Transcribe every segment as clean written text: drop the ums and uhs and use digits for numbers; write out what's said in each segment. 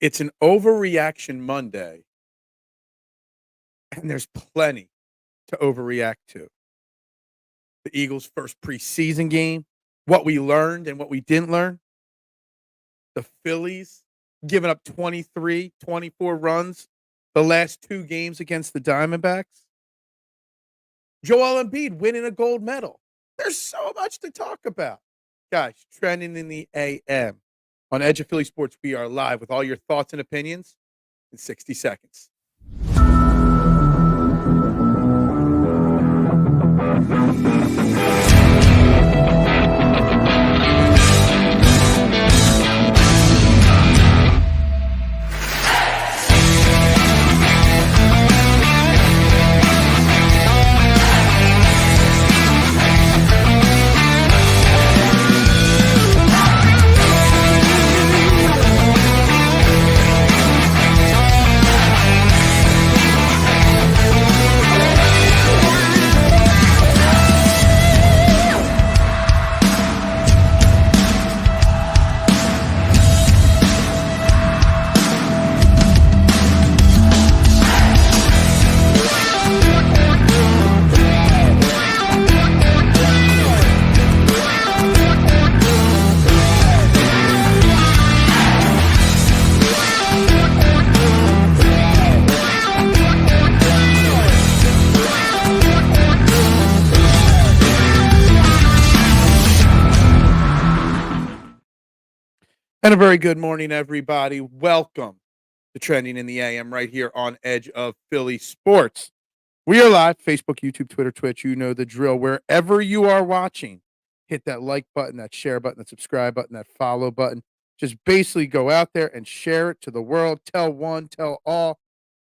It's an overreaction Monday, and there's plenty to overreact to. The Eagles' first preseason game, what we learned and what we didn't learn. The Phillies giving up 23, 24 runs the last two games against the Diamondbacks. Joel Embiid winning a gold medal. There's so much to talk about. Guys, trending in the AM. On Edge of Philly Sports, we are live with all your thoughts and opinions in 60 seconds. And a very good morning, everybody. Welcome to Trending in the AM right here on Edge of Philly Sports. We are live, Facebook, YouTube, Twitter, Twitch. You know the drill. Wherever you are watching, hit that like button, that share button, that subscribe button, that follow button. Just basically go out there and share it to the world. Tell one, tell all,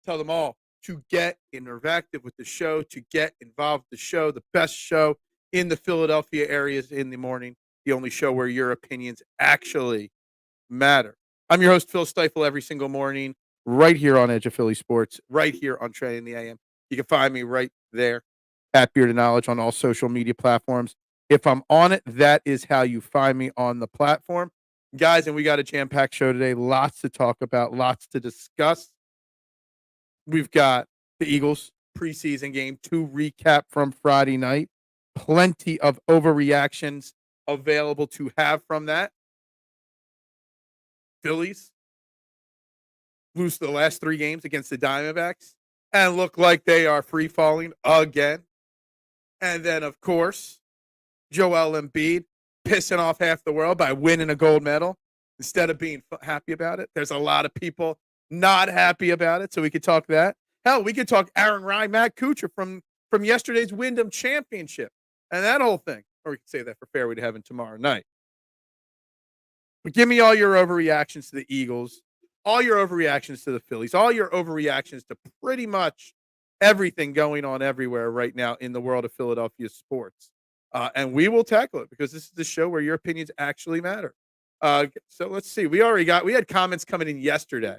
tell them all to get interactive with the show, to get involved with the show, the best show in the Philadelphia areas in the morning, the only show where your opinions actually matter. I'm your host, Phil Stiefel, every single morning, right here on Edge of Philly Sports, right here on Trending in the AM. You can find me right there at Beard of Knowledge on all social media platforms. If I'm on it, that is how you find me on the platform. Guys, and we got a jam-packed show today. Lots to talk about, lots to discuss. We've got the Eagles preseason game to recap from Friday night. Plenty of overreactions available to have from that. Phillies lose the last three games against the Diamondbacks and look like they are free falling again. And then, of course, Joel Embiid pissing off half the world by winning a gold medal instead of being happy about it. There's a lot of people not happy about it, so we could talk that. Hell, we could talk Aaron Ryan, Matt Kuchar from yesterday's Wyndham Championship and that whole thing. Or we could say that for Fairway to Heaven tomorrow night. But give me all your overreactions to the Eagles, all your overreactions to the Phillies, all your overreactions to pretty much everything going on everywhere right now in the world of Philadelphia sports. And we will tackle it because this is the show where your opinions actually matter. So let's see. We had comments coming in yesterday.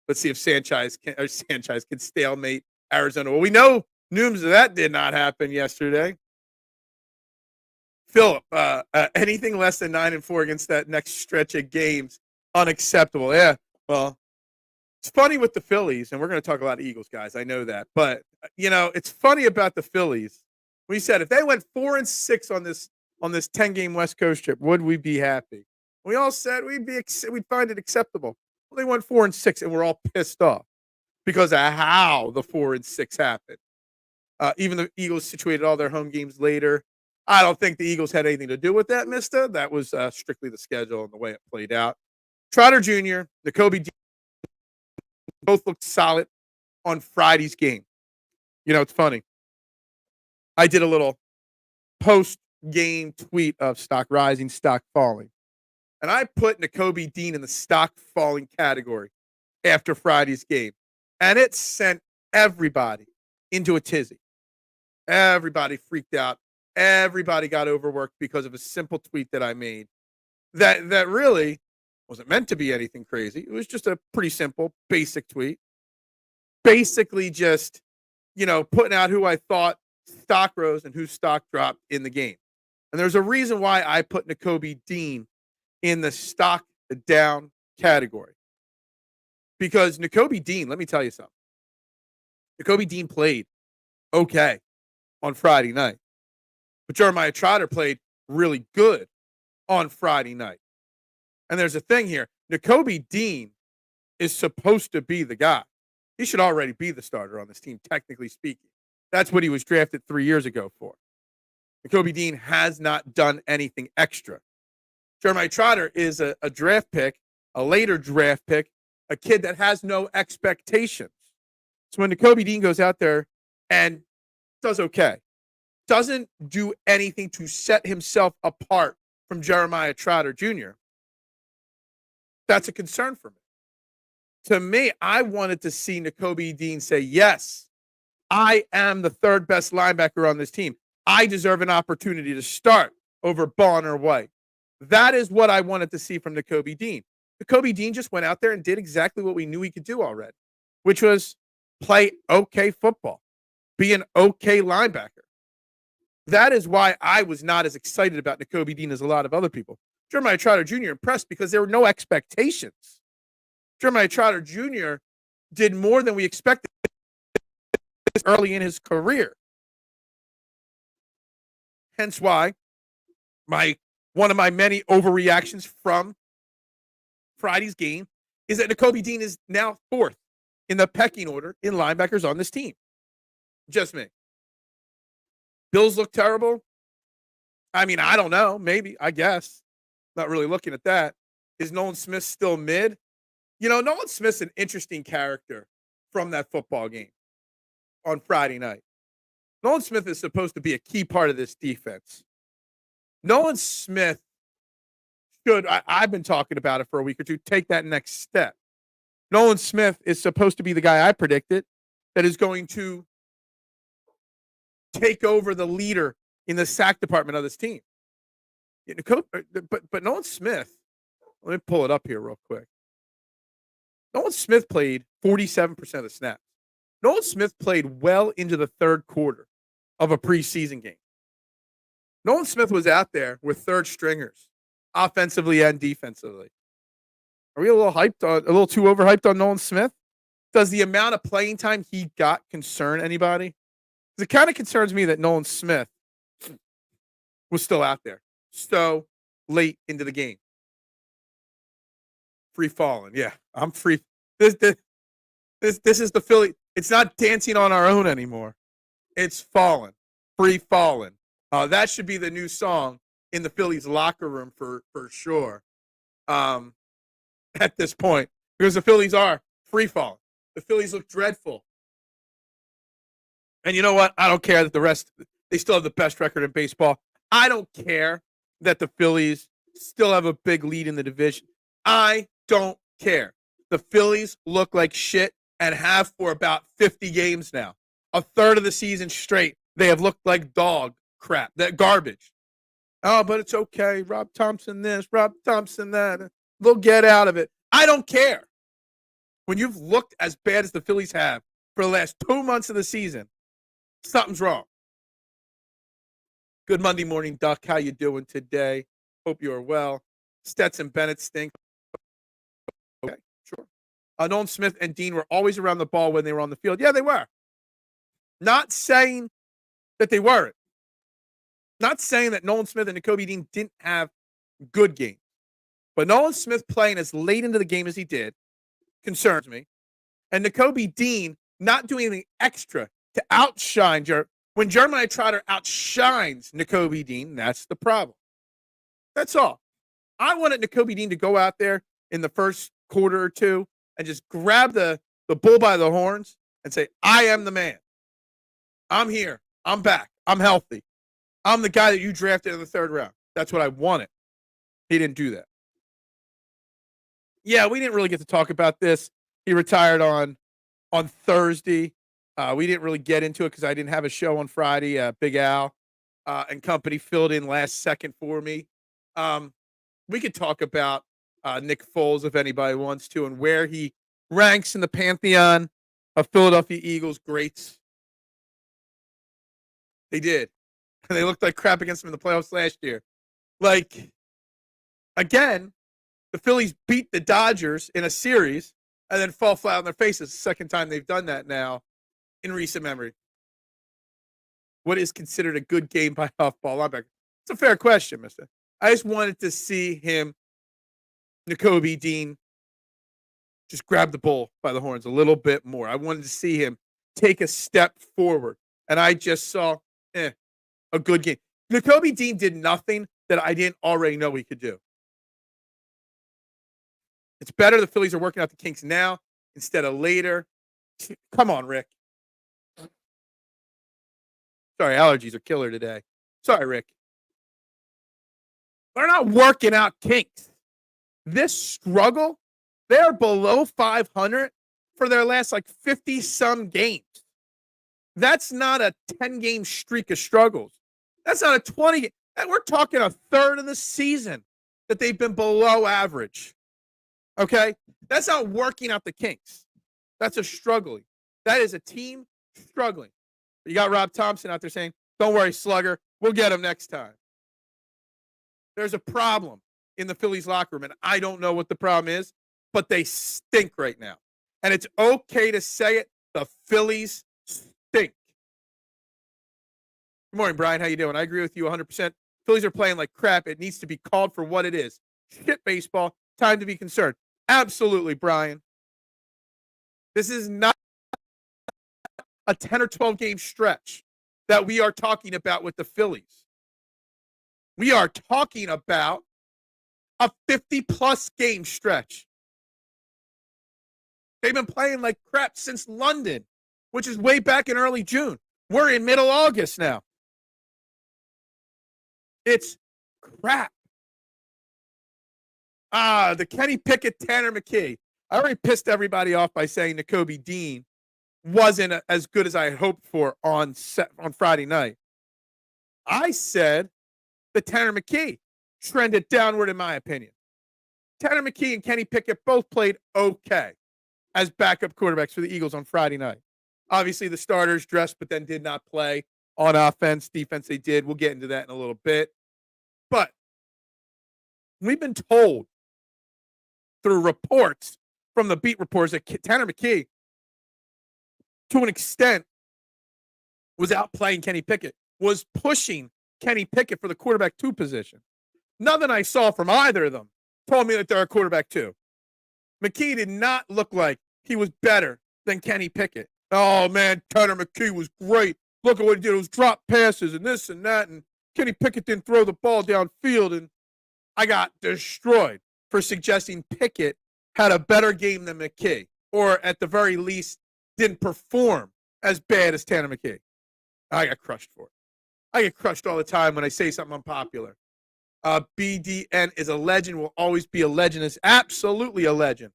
Let's see if Sanchez can stalemate Arizona. Well, we know news of that did not happen yesterday. Philip, anything less than 9-4 against that next stretch of games, unacceptable. Yeah, well, it's funny with the Phillies, and we're going to talk a lot of Eagles, guys. I know that. But, it's funny about the Phillies. We said if they went 4-6 on this 10-game West Coast trip, would we be happy? We all said we'd find it acceptable. Well, they went 4-6, and we're all pissed off because of how the 4-6 happened. Even the Eagles situated all their home games later. I don't think the Eagles had anything to do with that, mister. That was strictly the schedule and the way it played out. Trotter Jr., Nakobe D both looked solid on Friday's game. It's funny. I did a little post-game tweet of stock rising, stock falling. And I put Nakobe Dean in the stock falling category after Friday's game. And it sent everybody into a tizzy. Everybody freaked out. Everybody got overworked because of a simple tweet that I made that really wasn't meant to be anything crazy. It was just a pretty simple, basic tweet. Basically just, putting out who I thought stock rose and whose stock dropped in the game. And there's a reason why I put Nakobe Dean in the stock down category. Because Nakobe Dean, let me tell you something. Nakobe Dean played okay on Friday night. But Jeremiah Trotter played really good on Friday night. And there's a thing here. Nakobe Dean is supposed to be the guy. He should already be the starter on this team, technically speaking. That's what he was drafted 3 years ago for. Nakobe Dean has not done anything extra. Jeremiah Trotter is a draft pick, a later draft pick, a kid that has no expectations. So when Nakobe Dean goes out there and does okay, doesn't do anything to set himself apart from Jeremiah Trotter Jr., that's a concern for me. To me, I wanted to see Nakobe Dean say, yes, I am the third best linebacker on this team. I deserve an opportunity to start over Bonner White. That is what I wanted to see from Nakobe Dean. Nakobe Dean just went out there and did exactly what we knew he could do already, which was play okay football, be an okay linebacker. That is why I was not as excited about Nakobe Dean as a lot of other people. Jeremiah Trotter Jr. impressed because there were no expectations. Jeremiah Trotter Jr. did more than we expected early in his career. Hence why one of my many overreactions from Friday's game is that Nakobe Dean is now fourth in the pecking order in linebackers on this team. Just me. Bills look terrible. I mean, I don't know. Maybe, I guess. Not really looking at that. Is Nolan Smith still mid? You know, Nolan Smith's an interesting character from that football game on Friday night. Nolan Smith is supposed to be a key part of this defense. Nolan Smith should, I've been talking about it for a week or two, take that next step. Nolan Smith is supposed to be the guy I predicted that is going to take over the leader in the sack department of this team. But Nolan Smith, let me pull it up here real quick. Nolan Smith played 47% of the snaps. Nolan Smith played well into the third quarter of a preseason game. Nolan Smith was out there with third stringers, offensively and defensively. Are we a little too overhyped on Nolan Smith? Does the amount of playing time he got concern anybody? It kind of concerns me that Nolan Smith was still out there so late into the game. Free falling. Yeah, I'm free. This is the Philly. It's not dancing on our own anymore. It's falling. Free falling. That should be the new song in the Phillies locker room for sure. At this point, because the Phillies are free falling. The Phillies look dreadful. And you know what? I don't care that they still have the best record in baseball. I don't care that the Phillies still have a big lead in the division. I don't care. The Phillies look like shit and have for about 50 games now. A third of the season straight, they have looked like dog crap, that garbage. Oh, but it's okay. Rob Thompson this, Rob Thompson that. They'll get out of it. I don't care. When you've looked as bad as the Phillies have for the last 2 months of the season, something's wrong. Good Monday morning, Duck. How you doing today? Hope you are well. Stetson Bennett stink. Okay, sure. Nolan Smith and Dean were always around the ball when they were on the field. Yeah, they were. Not saying that they weren't. Not saying that Nolan Smith and Nakobe Dean didn't have good games. But Nolan Smith playing as late into the game as he did concerns me. And Nakobe Dean not doing anything extra to outshine when Jeremiah Trotter outshines Nakobe Dean, that's the problem. That's all. I wanted Nakobe Dean to go out there in the first quarter or two and just grab the bull by the horns and say, I am the man. I'm here. I'm back. I'm healthy. I'm the guy that you drafted in the third round. That's what I wanted. He didn't do that. Yeah, we didn't really get to talk about this. He retired on Thursday. We didn't really get into it because I didn't have a show on Friday. Big Al and company filled in last second for me. We could talk about Nick Foles if anybody wants to and where he ranks in the pantheon of Philadelphia Eagles greats. They did. They looked like crap against them in the playoffs last year. Like, again, the Phillies beat the Dodgers in a series and then fall flat on their faces. The second time they've done that now in recent memory. What is considered a good game by off-ball linebacker? It's a fair question, mister. I just wanted to see him, Nakobe Dean, just grab the bull by the horns a little bit more. I wanted to see him take a step forward, and I just saw a good game. Nakobe Dean did nothing that I didn't already know he could do. It's better the Phillies are working out the kinks now instead of later. Come on, Rick. Sorry, allergies are killer today. Sorry, Rick. They're not working out kinks. This struggle, they're below 500 for their last 50-some games. That's not a 10-game streak of struggles. That's not a 20. We're talking a third of the season that they've been below average. Okay? That's not working out the kinks. That's a struggling. That is a team struggling. You got Rob Thompson out there saying, don't worry, slugger. We'll get him next time. There's a problem in the Phillies locker room, and I don't know what the problem is, but they stink right now. And it's okay to say it. The Phillies stink. Good morning, Brian. How you doing? I agree with you 100%. Phillies are playing like crap. It needs to be called for what it is. Shit baseball. Time to be concerned. Absolutely, Brian. This is not a 10 or 12 game stretch that we are talking about with the Phillies. We are talking about a 50-plus game stretch. They've been playing like crap since London, which is way back in early June. We're in middle August now. It's crap. The Kenny Pickett, Tanner McKee. I already pissed everybody off by saying Nakobe Dean wasn't as good as I had hoped for on Friday night. I said that Tanner McKee trended downward, in my opinion. Tanner McKee and Kenny Pickett both played okay as backup quarterbacks for the Eagles on Friday night. Obviously, the starters dressed but then did not play on offense. Defense, they did. We'll get into that in a little bit. But we've been told through reports from the beat reporters that Tanner McKee, to an extent, was outplaying Kenny Pickett, was pushing Kenny Pickett for the quarterback 2 position. Nothing I saw from either of them told me that they're a quarterback 2. McKee did not look like he was better than Kenny Pickett. Oh, man, Tanner McKee was great. Look at what he did. It was drop passes and this and that, and Kenny Pickett didn't throw the ball downfield, and I got destroyed for suggesting Pickett had a better game than McKee, or at the very least didn't perform as bad as Tanner McKee. I got crushed for it. I get crushed all the time when I say something unpopular. BDN is a legend, will always be a legend, is absolutely a legend,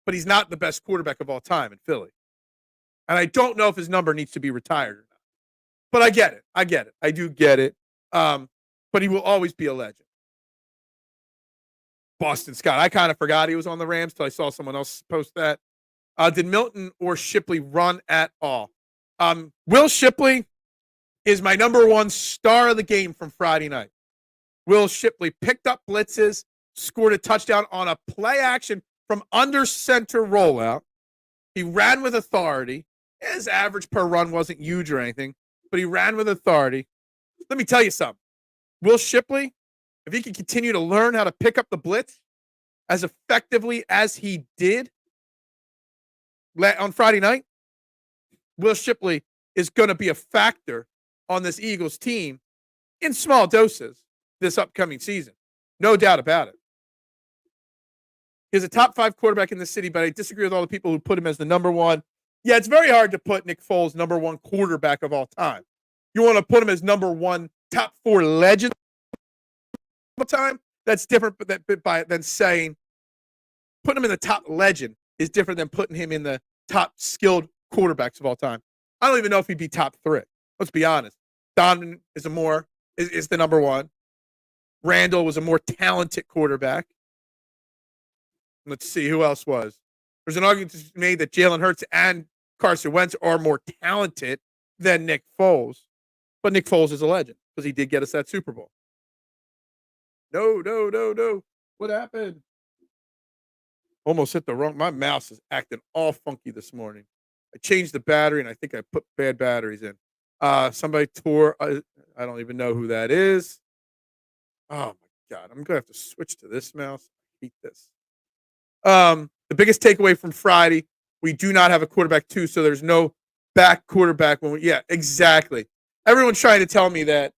but he's not the best quarterback of all time in Philly. And I don't know if his number needs to be retired or not. But I get it. I do get it. But he will always be a legend. Boston Scott. I kind of forgot he was on the Rams till I saw someone else post that. Did Milton or Shipley run at all? Will Shipley is my number 1 star of the game from Friday night. Will Shipley picked up blitzes, scored a touchdown on a play action from under center rollout. He ran with authority. His average per run wasn't huge or anything, but he ran with authority. Let me tell you something. Will Shipley, if he can continue to learn how to pick up the blitz as effectively as he did on Friday night, Will Shipley is going to be a factor on this Eagles team in small doses this upcoming season. No doubt about it. He's a top 5 quarterback in the city, but I disagree with all the people who put him as the number 1. Yeah, it's very hard to put Nick Foles number 1 quarterback of all time. You want to put him as number 1 top 4 legend of all time? That's different than saying putting him in the top legend is different than putting him in the top skilled quarterbacks of all time. I don't even know if he'd be top 3. Let's be honest. Donovan is the number 1. Randall was a more talented quarterback. Let's see who else was. There's an argument made that Jalen Hurts and Carson Wentz are more talented than Nick Foles. But Nick Foles is a legend because he did get us that Super Bowl. No. What happened? Almost hit the wrong. My mouse is acting all funky this morning. I changed the battery, and I think I put bad batteries in. Somebody tore. I don't even know who that is. Oh my god! I'm gonna have to switch to this mouse. I hate this. The biggest takeaway from Friday: we do not have a quarterback 2, so there's no back quarterback. Yeah, exactly. Everyone's trying to tell me that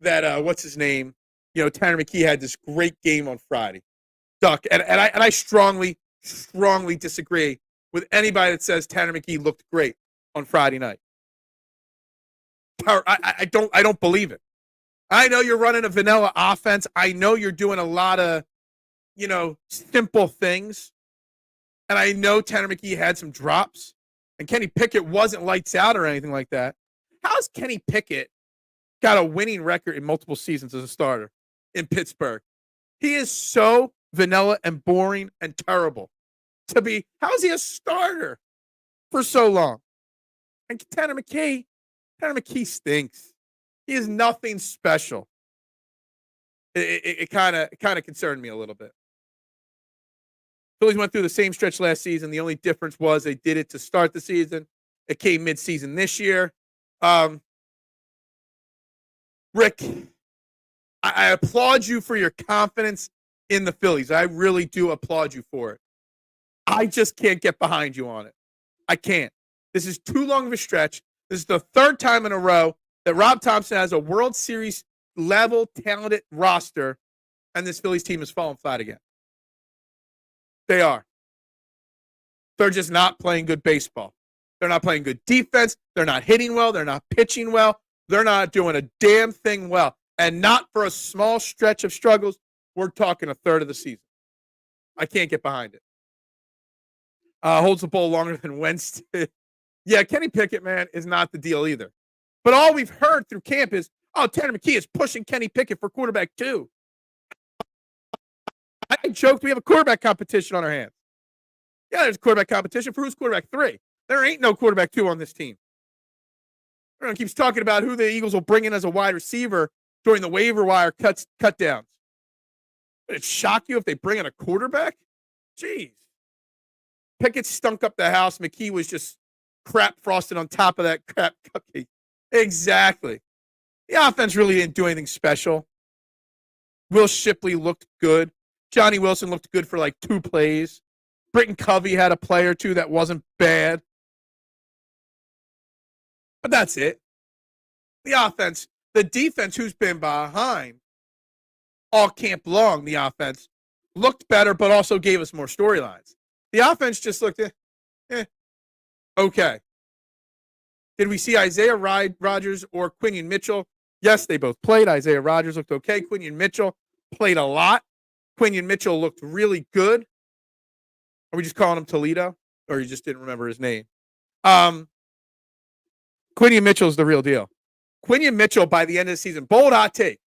what's his name? Tanner McKee had this great game on Friday. Duck, and I strongly disagree with anybody that says Tanner McKee looked great on Friday night. I don't believe it. I know you're running a vanilla offense. I know you're doing a lot of, simple things. And I know Tanner McKee had some drops. And Kenny Pickett wasn't lights out or anything like that. How's Kenny Pickett got a winning record in multiple seasons as a starter in Pittsburgh? He is so vanilla and boring and terrible to be. How is he a starter for so long? And Tanner McKee stinks. He is nothing special. It kind of concerned me a little bit. Phillies went through the same stretch last season. The only difference was they did it to start the season. It came mid-season this year. Rick, I applaud you for your confidence in the Phillies. I really do applaud you for it. I just can't get behind you on it. I can't. This is too long of a stretch. This is the third time in a row that Rob Thompson has a World Series level talented roster, and this Phillies team has fallen flat again. They are. They're just not playing good baseball. They're not playing good defense. They're not hitting well. They're not pitching well. They're not doing a damn thing well. And not for a small stretch of struggles. We're talking a third of the season. I can't get behind it. Holds the ball longer than Wednesday. Yeah, Kenny Pickett, man, is not the deal either. But all we've heard through camp is, Tanner McKee is pushing Kenny Pickett for quarterback 2. I joked we have a quarterback competition on our hands. Yeah, there's a quarterback competition. For who's quarterback 3? There ain't no quarterback 2 on this team. Everyone keeps talking about who the Eagles will bring in as a wide receiver during the waiver wire cut downs. Would it shock you if they bring in a quarterback? Jeez. Pickett stunk up the house. McKee was just crap frosted on top of that crap cupcake. Exactly. The offense really didn't do anything special. Will Shipley looked good. Johnny Wilson looked good for like 2 plays. Britton Covey had a play or 2 that wasn't bad. But that's it. The offense, the defense, who's been behind all camp long, the offense looked better, but also gave us more storylines. The offense just looked okay. Did we see Isaiah Rodgers or Quinion Mitchell? Yes, they both played. Isaiah Rodgers looked okay. Quinion Mitchell played a lot. Quinion Mitchell looked really good. Are we just calling him Toledo? Or you just didn't remember his name? Quinion Mitchell's the real deal. Quinion Mitchell, by the end of the season, bold hot take.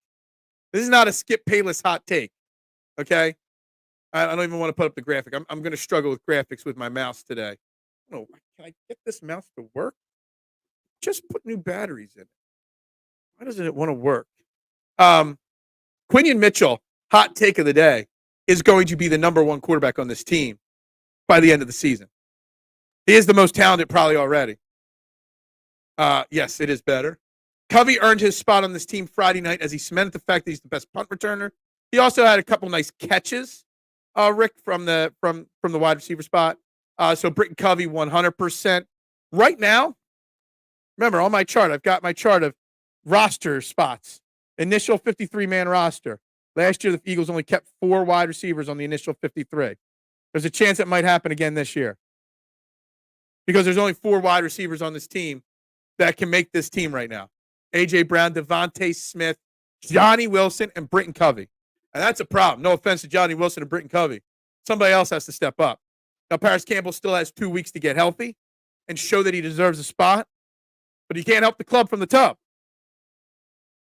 This is not a Skip Bayless hot take. Okay? I don't even want to put up the graphic. I'm going to struggle with graphics with my mouse today. Oh, can I get this mouse to work? Just put new batteries in it. Why doesn't it want to work? Quinion Mitchell, hot take of the day, is going to be the number 1 quarterback on this team by the end of the season. He is the most talented probably already. Yes, it is better. Covey earned his spot on this team Friday night as he cemented the fact that he's the best punt returner. He also had a couple nice catches, Rick, from the wide receiver spot. So Britton Covey 100%. Right now, remember on my chart, I've got my chart of roster spots. Initial 53-man roster. Last year, the Eagles only kept 4 wide receivers on the initial 53. There's a chance it might happen again this year. Because there's only 4 wide receivers on this team that can make this team right now. A.J. Brown, Devontae Smith, Johnny Wilson, and Britton Covey. And that's a problem. No offense to Johnny Wilson and Britton Covey. Somebody else has to step up. Now, Paris Campbell still has 2 weeks to get healthy and show that he deserves a spot. But he can't help the club from the top.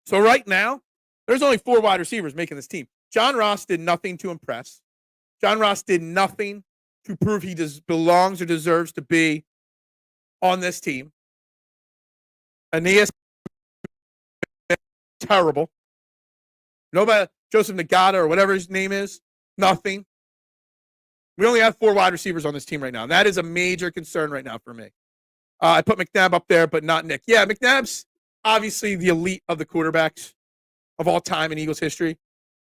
So right now, there's only 4 wide receivers making this team. John Ross did nothing to impress. John Ross did nothing to prove he belongs or deserves to be on this team. Aeneas, terrible. Nobody, Joseph Nagata or whatever his name is, nothing. We only have 4 wide receivers on this team right now. And that is a major concern right now for me. I put McNabb up there, but not Nick. Yeah, McNabb's obviously the elite of the quarterbacks of all time in Eagles history,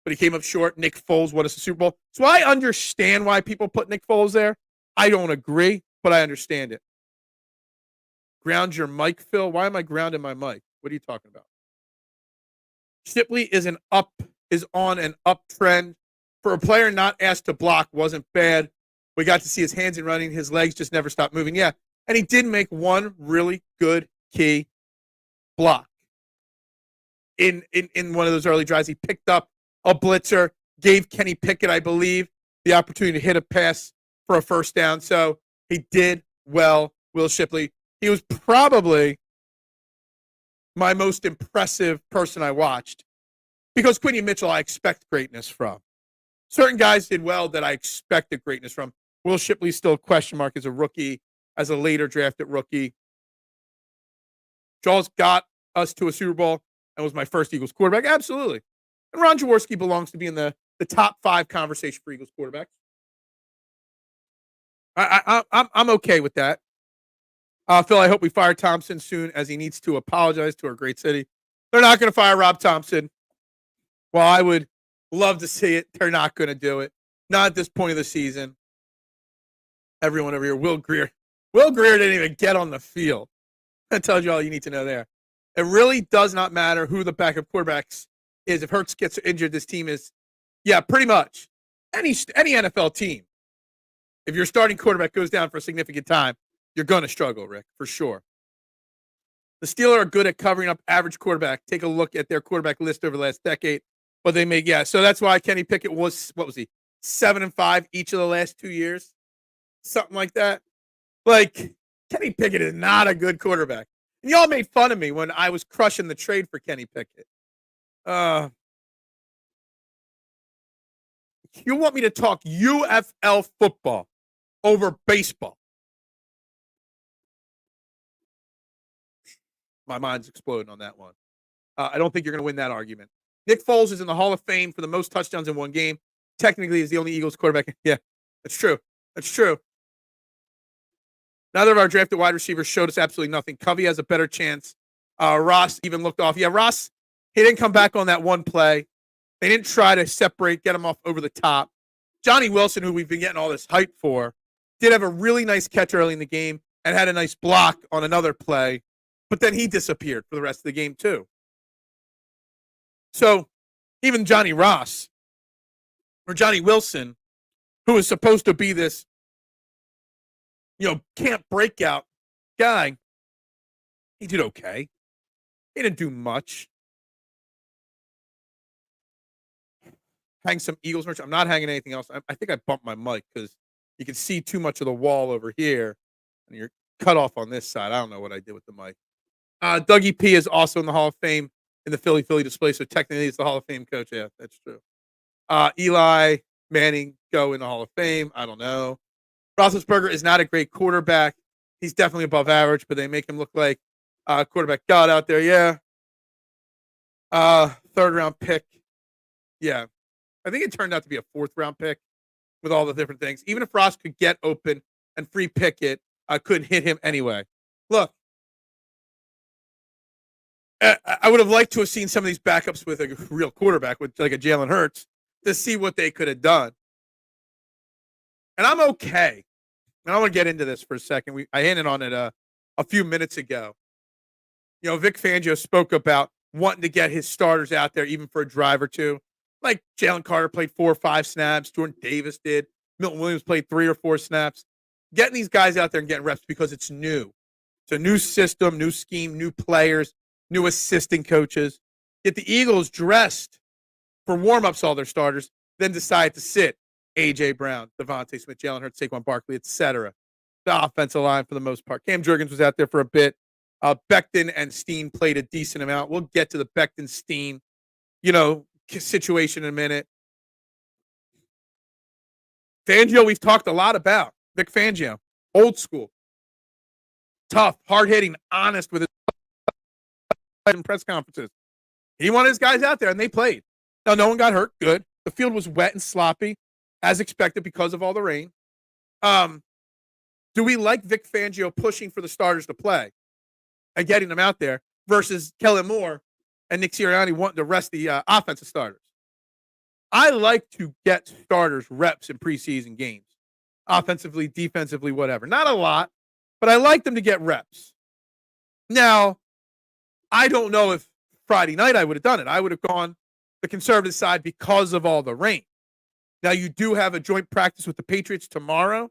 but he came up short. Nick Foles won us the Super Bowl. So I understand why people put Nick Foles there. I don't agree, but I understand it. Ground your mic, Phil. Why am I grounding my mic? What are you talking about? Shipley is on an uptrend. For a player not asked to block, wasn't bad. We got to see his hands in running. His legs just never stopped moving. Yeah, and he did make one really good key block in one of those early drives. He picked up a blitzer, gave Kenny Pickett, I believe, the opportunity to hit a pass for a first down. So he did well, Will Shipley. He was probably my most impressive person I watched because Quincy Mitchell I expect greatness from. Certain guys did well that I expected greatness from. Will Shipley's still a question mark as a rookie, as a later drafted rookie. Jaws got us to a Super Bowl and was my first Eagles quarterback. Absolutely. And Ron Jaworski belongs to be in the top 5 conversation for Eagles quarterbacks. I'm okay with that. Phil, I hope we fire Thompson soon as he needs to apologize to our great city. They're not going to fire Rob Thompson. Well, I would love to see it. They're not going to do it. Not at this point of the season. Everyone over here, Will Greer. Will Greer didn't even get on the field. That tells you all you need to know there. It really does not matter who the backup quarterbacks is. If Hurts gets injured, this team is, yeah, pretty much. Any NFL team, if your starting quarterback goes down for a significant time, you're going to struggle, Rick, for sure. The Steelers are good at covering up average quarterback. Take a look at their quarterback list over the last decade. But they make, yeah. So that's why Kenny Pickett was, what was he, 7-5 each of the last 2 years? Something like that. Like, Kenny Pickett is not a good quarterback. And y'all made fun of me when I was crushing the trade for Kenny Pickett. You want me to talk UFL football over baseball? My mind's exploding on that one. I don't think you're going to win that argument. Nick Foles is in the Hall of Fame for the most touchdowns in one game. Technically, he's the only Eagles quarterback. Yeah, that's true. That's true. Neither of our drafted wide receivers showed us absolutely nothing. Covey has a better chance. Ross even looked off. Yeah, Ross, he didn't come back on that one play. They didn't try to separate, get him off over the top. Johnny Wilson, who we've been getting all this hype for, did have a really nice catch early in the game and had a nice block on another play, but then he disappeared for the rest of the game too. So even Johnny Ross or Johnny Wilson, who is supposed to be this, camp breakout guy, he did okay. He didn't do much. Hang some Eagles merch. I'm not hanging anything else. I think I bumped my mic because you can see too much of the wall over here, and you're cut off on this side. I don't know what I did with the mic. Dougie P is also in the Hall of Fame in the Philly display, so technically he's the Hall of Fame coach. Yeah, that's true. Eli Manning go in the Hall of Fame. I don't know. Roethlisberger is not a great quarterback. He's definitely above average, but they make him look like quarterback god out there. Yeah. 3rd round pick. Yeah. I think it turned out to be a 4th round pick with all the different things. Even if Ross could get open and free Pickett, I couldn't hit him anyway. Look, I would have liked to have seen some of these backups with a real quarterback, with like a Jalen Hurts, to see what they could have done. And I'm okay. And I want to get into this for a second. I handed on it a few minutes ago. Vic Fangio spoke about wanting to get his starters out there even for a drive or two. Like Jalen Carter played 4 or 5 snaps. Jordan Davis did. Milton Williams played 3 or 4 snaps. Getting these guys out there and getting reps because it's new. It's a new system, new scheme, new players, new assistant coaches. Get the Eagles dressed for warm-ups, all their starters, then decide to sit A.J. Brown, Devontae Smith, Jalen Hurts, Saquon Barkley, etc. The offensive line for the most part. Cam Jurgens was out there for a bit. Becton and Steen played a decent amount. We'll get to the Becton-Steen, situation in a minute. Fangio, we've talked a lot about. Vic Fangio, old school, tough, hard-hitting, honest with his press conferences. He wanted his guys out there, and they played. Now, no one got hurt. Good. The field was wet and sloppy. as expected because of all the rain. Do we like Vic Fangio pushing for the starters to play and getting them out there versus Kellen Moore and Nick Sirianni wanting to rest the offensive starters? I like to get starters reps in preseason games, offensively, defensively, whatever. Not a lot, but I like them to get reps. Now, I don't know if Friday night I would have done it. I would have gone the conservative side because of all the rain. Now, you do have a joint practice with the Patriots tomorrow,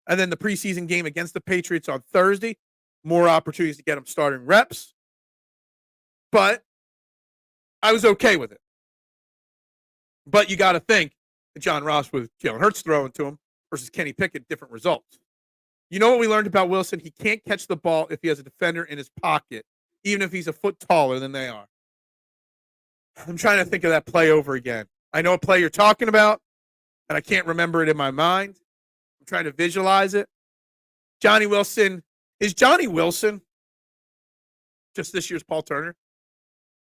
and then the preseason game against the Patriots on Thursday. More opportunities to get them starting reps. But I was okay with it. But you got to think that John Ross with Jalen Hurts throwing to him versus Kenny Pickett, different results. You know what we learned about Wilson? He can't catch the ball if he has a defender in his pocket, even if he's a foot taller than they are. I'm trying to think of that play over again. I know a play you're talking about, and I can't remember it in my mind. I'm trying to visualize it. Johnny Wilson. Is Johnny Wilson just this year's Paul Turner?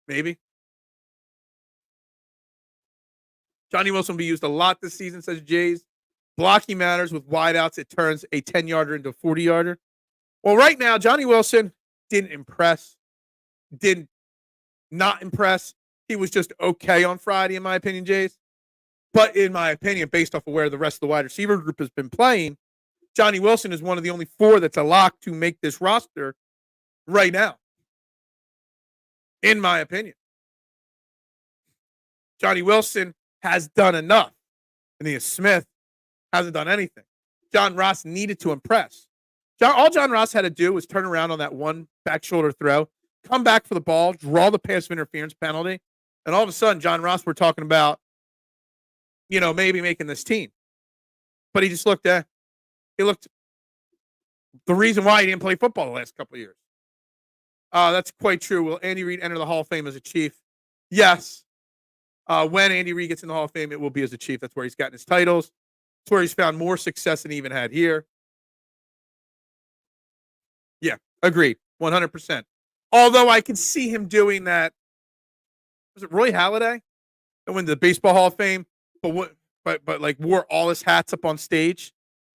Maybe. Johnny Wilson will be used a lot this season, says Jays. Blocking matters with wideouts. It turns a 10-yarder into a 40-yarder. Well, right now, Johnny Wilson didn't impress. Did not impress. He was just okay on Friday, in my opinion, Jays. But in my opinion, based off of where the rest of the wide receiver group has been playing, Johnny Wilson is one of the only four that's a lock to make this roster right now, in my opinion. Johnny Wilson has done enough. And Smith hasn't done anything. John Ross needed to impress. All John Ross had to do was turn around on that one back shoulder throw, come back for the ball, draw the pass of interference penalty, and all of a sudden, John Ross, we're talking about, maybe making this team. But he just looked the reason why he didn't play football the last couple of years. That's quite true. Will Andy Reid enter the Hall of Fame as a Chief? Yes. When Andy Reid gets in the Hall of Fame, it will be as a Chief. That's where he's gotten his titles. That's where he's found more success than he even had here. Yeah, agreed. 100%. Although I can see him doing that. Was it Roy Halladay that went to the Baseball Hall of Fame, but like wore all his hats up on stage?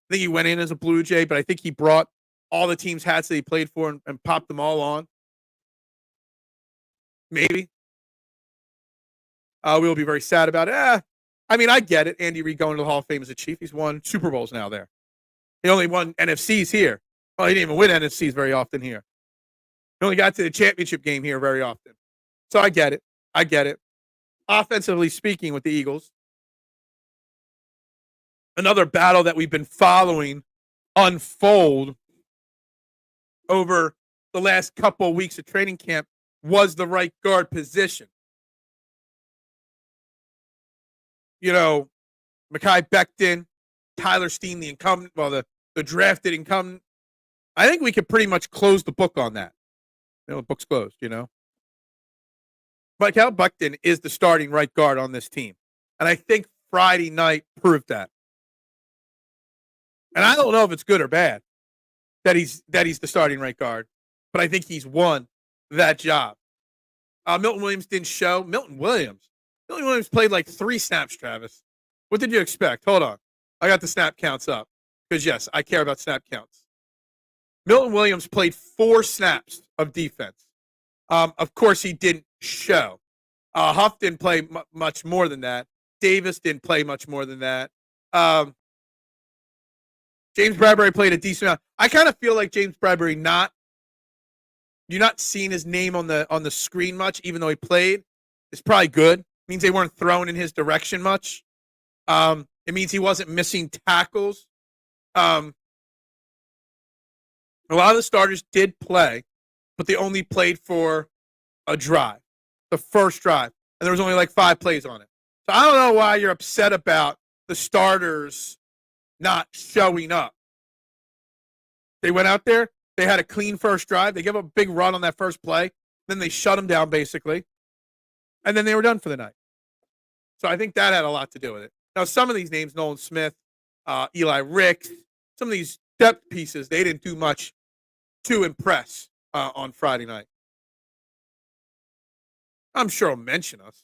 I think he went in as a Blue Jay, but I think he brought all the team's hats that he played for and popped them all on. Maybe. We'll be very sad about it. I mean, I get it. Andy Reid going to the Hall of Fame as a Chief. He's won Super Bowls now there. He only won NFCs here. Well, he didn't even win NFCs very often here. He only got to the championship game here very often. So I get it. Offensively speaking with the Eagles, another battle that we've been following unfold over the last couple of weeks of training camp was the right guard position. Mekhi Becton, Tyler Steen, the incumbent, the drafted incumbent. I think we could pretty much close the book on that. The book's closed, Mekhi Becton is the starting right guard on this team. And I think Friday night proved that. And I don't know if it's good or bad that he's the starting right guard, but I think he's won that job. Milton Williams didn't show. Milton Williams played like 3 snaps, Travis. What did you expect? Hold on. I got the snap counts up because, yes, I care about snap counts. Milton Williams played 4 snaps of defense. Of course, he didn't show. Huff didn't play much more than that. Davis didn't play much more than that. James Bradbury played a decent amount. I kind of feel like James Bradbury you're not seeing his name on the screen much, even though he played. It's probably good. It means they weren't thrown in his direction much. It means he wasn't missing tackles. A lot of the starters did play, but they only played for a drive, the first drive, and there was only like 5 plays on it. So I don't know why you're upset about the starters not showing up. They went out there. They had a clean first drive. They gave up a big run on that first play. Then they shut them down, basically. And then they were done for the night. So I think that had a lot to do with it. Now, some of these names, Nolan Smith, Eli Ricks, some of these depth pieces, they didn't do much to impress on Friday night. I'm sure he'll mention us.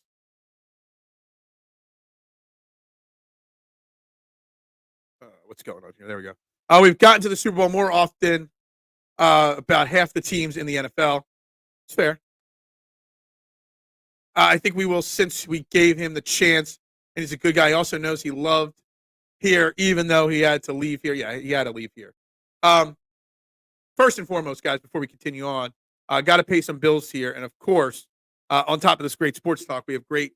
what's going on here? There we go. We've gotten to the Super Bowl more often. About half the teams in the NFL. It's fair. I think we will, since we gave him the chance, and he's a good guy. He also knows he loved here, even though he had to leave here. Yeah, he had to leave here. First and foremost, guys, before we continue on, got to pay some bills here. And of course, on top of this great sports talk, we have great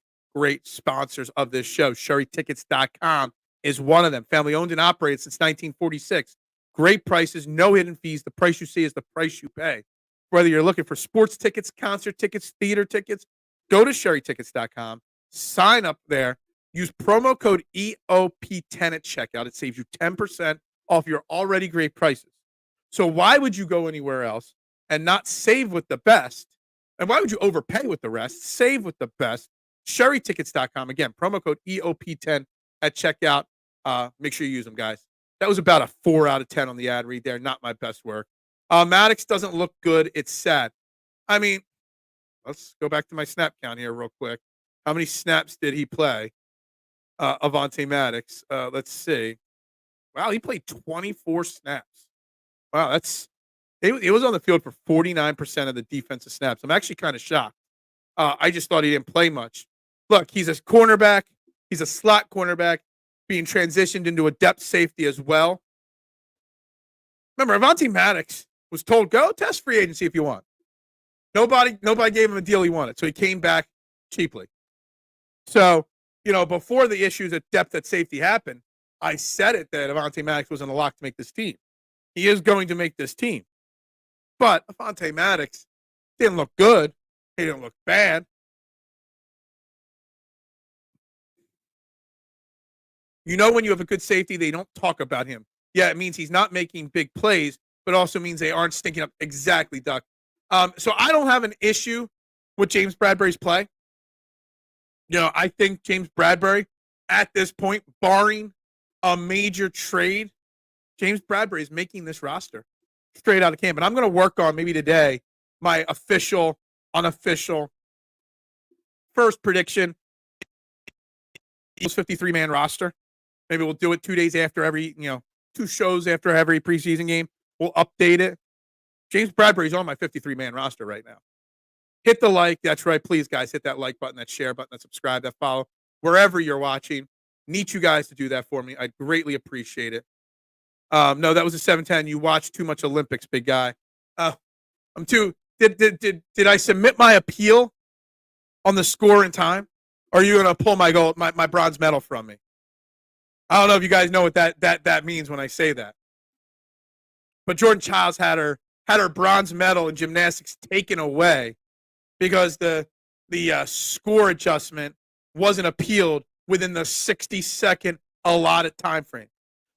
sponsors of this show. SherryTickets.com is one of them. Family owned and operated since 1946. Great prices, no hidden fees. The price you see is the price you pay. Whether you're looking for sports tickets, concert tickets, theater tickets, go to SherryTickets.com, sign up there, use promo code EOP10 at checkout. It saves you 10% off your already great prices. So why would you go anywhere else and not save with the best? And why would you overpay with the rest? Save with the best. SherryTickets.com. Again, promo code EOP10 at checkout. Make sure you use them, guys. That was about a 4 out of 10 on the ad read there. Not my best work. Maddox doesn't look good. It's sad. I mean, let's go back to my snap count here real quick. How many snaps did he play? Avonte Maddox. Let's see. Wow, he played 24 snaps. Wow, he was on the field for 49% of the defensive snaps. I'm actually kind of shocked. I just thought he didn't play much. Look, he's a cornerback. He's a slot cornerback being transitioned into a depth safety as well. Remember, Avonte Maddox was told, go test free agency if you want. Nobody gave him a deal he wanted, so he came back cheaply. So, before the issues at depth at safety happened, I said it that Avonte Maddox wasn't a lock to make this team. He is going to make this team. But Avonte Maddox didn't look good. He didn't look bad. When you have a good safety, they don't talk about him. Yeah, it means he's not making big plays, but also means they aren't stinking up. Exactly, Duck. So I don't have an issue with James Bradbury's play. I think James Bradbury, at this point, barring a major trade, James Bradbury is making this roster straight out of camp. And I'm going to work on, maybe today, my official, unofficial first prediction. 53-man roster. Maybe we'll do it 2 days after every, 2 shows after every preseason game. We'll update it. James Bradbury's on my 53-man roster right now. Hit the like. That's right. Please, guys, hit that like button, that share button, that subscribe, that follow. Wherever you're watching, need you guys to do that for me. I'd greatly appreciate it. No, that was a 710. You watch too much Olympics, big guy. I'm too. Did I submit my appeal on the score in time? Or are you going to pull my gold, my bronze medal from me? I don't know if you guys know what that means when I say that. But Jordan Childs had her bronze medal in gymnastics taken away because the score adjustment wasn't appealed within the 60-second allotted time frame.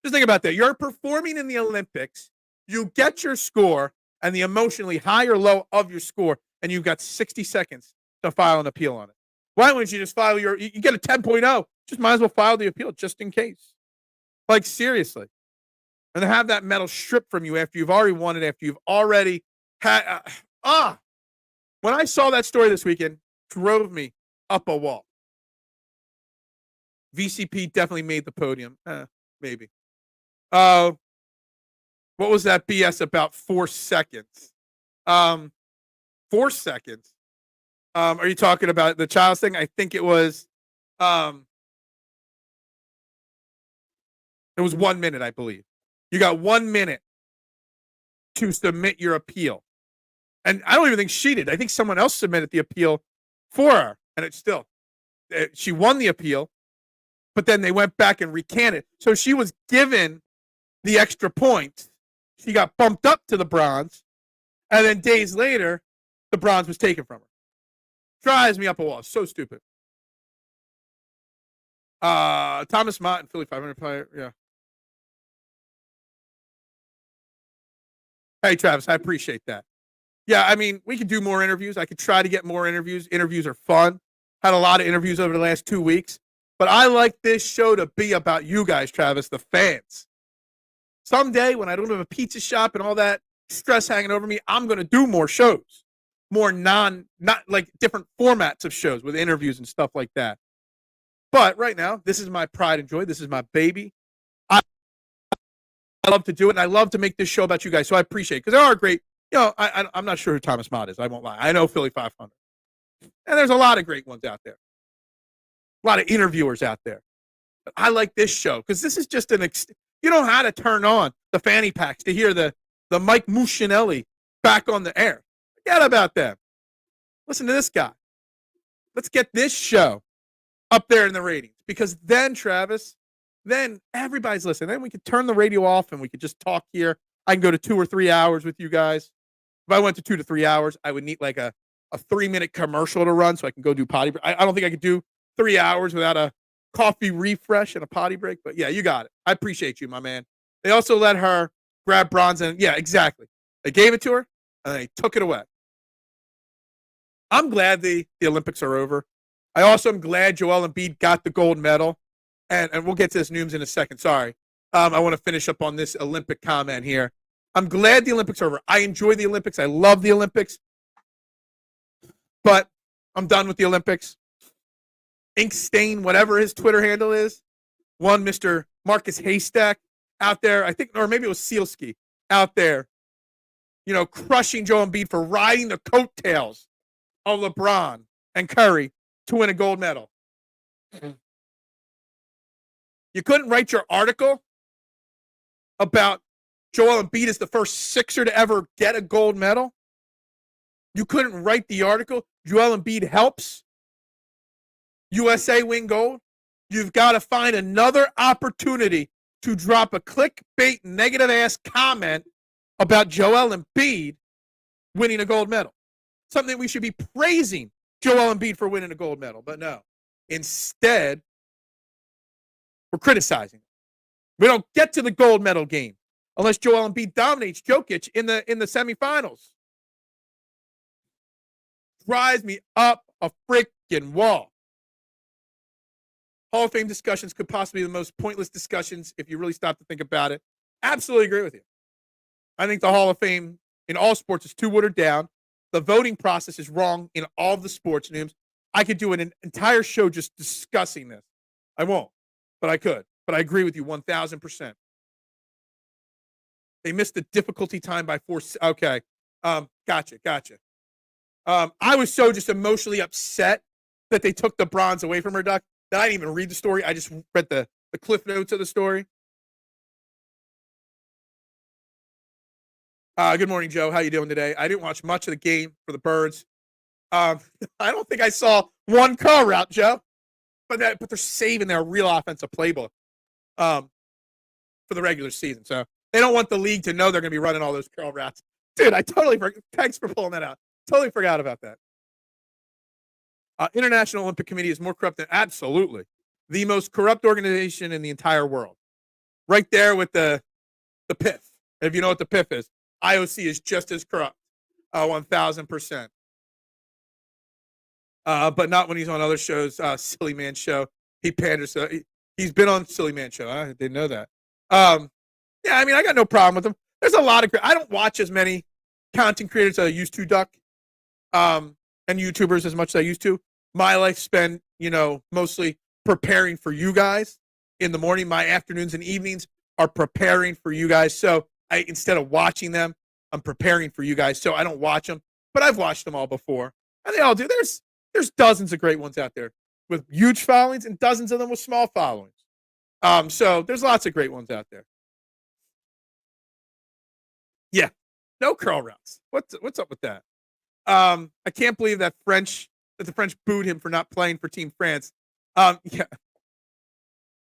Just think about that. You're performing in the Olympics. You get your score and the emotionally high or low of your score, and you've got 60 seconds to file an appeal on it. Why wouldn't you just file you get a 10.0, just might as well file the appeal just in case. Like, seriously. And to have that medal stripped from you after you've already won it, after you've already had, when I saw that story this weekend, drove me up a wall. VCP definitely made the podium. Maybe. What was that BS about 4 seconds? 4 seconds. Are you talking about the Childs thing? I think it was 1 minute, I believe. You got 1 minute to submit your appeal. And I don't even think she did. I think someone else submitted the appeal for her. And it's still, she won the appeal, but then they went back and recanted. So she was given the extra points. She got bumped up to the bronze. And then days later, the bronze was taken from her. Drives me up a wall. So stupid. Thomas Mott and Philly 500 player. Yeah. Hey, Travis, I appreciate that. Yeah, I mean, we could do more interviews. I could try to get more interviews. Interviews are fun. Had a lot of interviews over the last 2 weeks. But I like this show to be about you guys, Travis, the fans. Someday, when I don't have a pizza shop and all that stress hanging over me, I'm going to do more shows. More not like different formats of shows with interviews and stuff like that. But right now, this is my pride and joy. This is my baby. I love to do it, and I love to make this show about you guys, so I appreciate it, because there are great, I'm not sure who Thomas Mott is. I won't lie. I know Philly 500. And there's a lot of great ones out there. A lot of interviewers out there. But I like this show, because this is just you know how to turn on the fanny packs to hear the Mike Muscinelli back on the air. Forget about them. Listen to this guy. Let's get this show up there in the ratings, because then, Travis, then everybody's listening. Then we could turn the radio off and we could just talk here. I can go to 2 or 3 hours with you guys. If I went to 2 to 3 hours, I would need like a 3-minute commercial to run so I can go do potty break. I don't think I could do 3 hours without a coffee refresh and a potty break. But yeah, you got it. I appreciate you, my man. They also let her grab bronze, and yeah, exactly. They gave it to her and they took it away. I'm glad the Olympics are over. I also am glad Joel Embiid got the gold medal. And we'll get to this news in a second. Sorry. I want to finish up on this Olympic comment here. I'm glad the Olympics are over. I enjoy the Olympics. I love the Olympics. But I'm done with the Olympics. Inkstain, whatever his Twitter handle is, one Mr. Marcus Haystack out there, I think, or maybe it was Sealski out there, crushing Joel Embiid for riding the coattails of LeBron and Curry to win a gold medal. You couldn't write your article about Joel Embiid as the first Sixer to ever get a gold medal. You couldn't write the article, Joel Embiid helps USA win gold. You've got to find another opportunity to drop a clickbait negative-ass comment about Joel Embiid winning a gold medal. Something we should be praising Joel Embiid for winning a gold medal. But no. Instead, we're criticizing. We don't get to the gold medal game unless Joel Embiid dominates Jokic in the semifinals. Drives me up a freaking wall. Hall of Fame discussions could possibly be the most pointless discussions if you really stop to think about it. Absolutely agree with you. I think the Hall of Fame in all sports is too watered down. The voting process is wrong in all of the sports names. I could do an entire show just discussing this. I won't. But I could. But I agree with you 1,000%. They missed the difficulty time by 4. Okay. Gotcha. I was so just emotionally upset that they took the bronze away from her, Duck, that I didn't even read the story. I just read the cliff notes of the story. Good morning, Joe. How you doing today? I didn't watch much of the game for the Birds. I don't think I saw one curl route, Joe. But they're saving their real offensive playbook for the regular season. So they don't want the league to know they're going to be running all those curl routes. Dude, I totally forgot. Thanks for pulling that out. Totally forgot about that. International Olympic Committee is more corrupt than absolutely the most corrupt organization in the entire world. Right there with the PIF. If you know what the PIF is, IOC is just as corrupt. 1,000%. But not when he's on other shows. Silly Man Show. He panders. He's been on Silly Man Show. I didn't know that. Yeah, I mean, I got no problem with him. There's a lot of. I don't watch as many content creators as I used to, Duck, and YouTubers as much as I used to. My life spent, mostly preparing for you guys in the morning. My afternoons and evenings are preparing for you guys. So instead of watching them, I'm preparing for you guys. So I don't watch them, but I've watched them all before, and they all do. There's dozens of great ones out there with huge followings and dozens of them with small followings. So there's lots of great ones out there. Yeah, no curl routes. What's up with that? I can't believe that the French booed him for not playing for Team France. Yeah,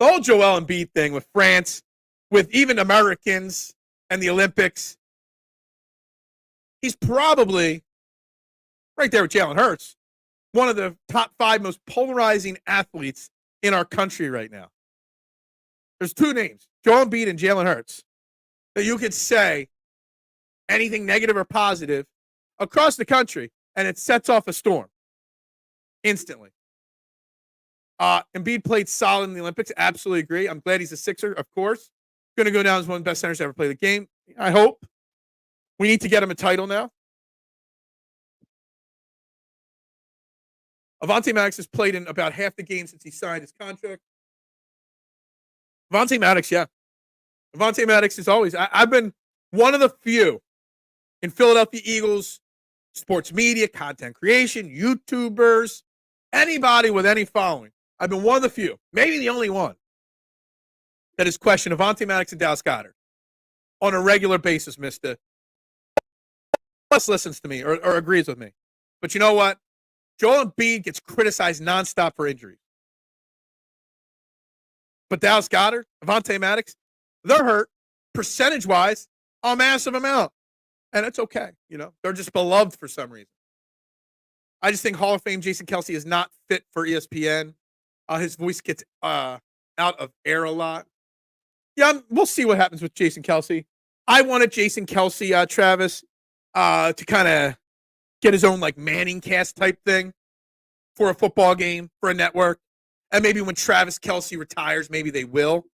the whole Joel Embiid thing with France, with even Americans and the Olympics. He's probably right there with Jalen Hurts, one of the top 5 most polarizing athletes in our country right now. There's 2 names, Joel Embiid and Jalen Hurts, that you could say anything negative or positive across the country, and it sets off a storm instantly. Embiid played solid in the Olympics. Absolutely agree. I'm glad he's a Sixer, of course. Going to go down as one of the best centers to ever play the game. I hope. We need to get him a title now. Avonte Maddox has played in about half the games since he signed his contract. Avonte Maddox, yeah. Avonte Maddox is always. I've been one of the few in Philadelphia Eagles sports media, content creation, YouTubers, anybody with any following. I've been one of the few, maybe the only one, that has questioned Avonte Maddox and Dallas Goedert on a regular basis, mister. Plus listens to me or agrees with me. But you know what? Joel Embiid gets criticized nonstop for injuries. But Dallas Goedert, Avonte Maddox, they're hurt percentage-wise a massive amount. And it's okay. You know, they're just beloved for some reason. I just think Hall of Fame Jason Kelce is not fit for ESPN. His voice gets out of air a lot. Yeah, we'll see what happens with Jason Kelce. I wanted Jason Kelce, Travis, to kind of get his own like Manning cast type thing for a football game, for a network. And maybe when Travis Kelce retires, maybe they will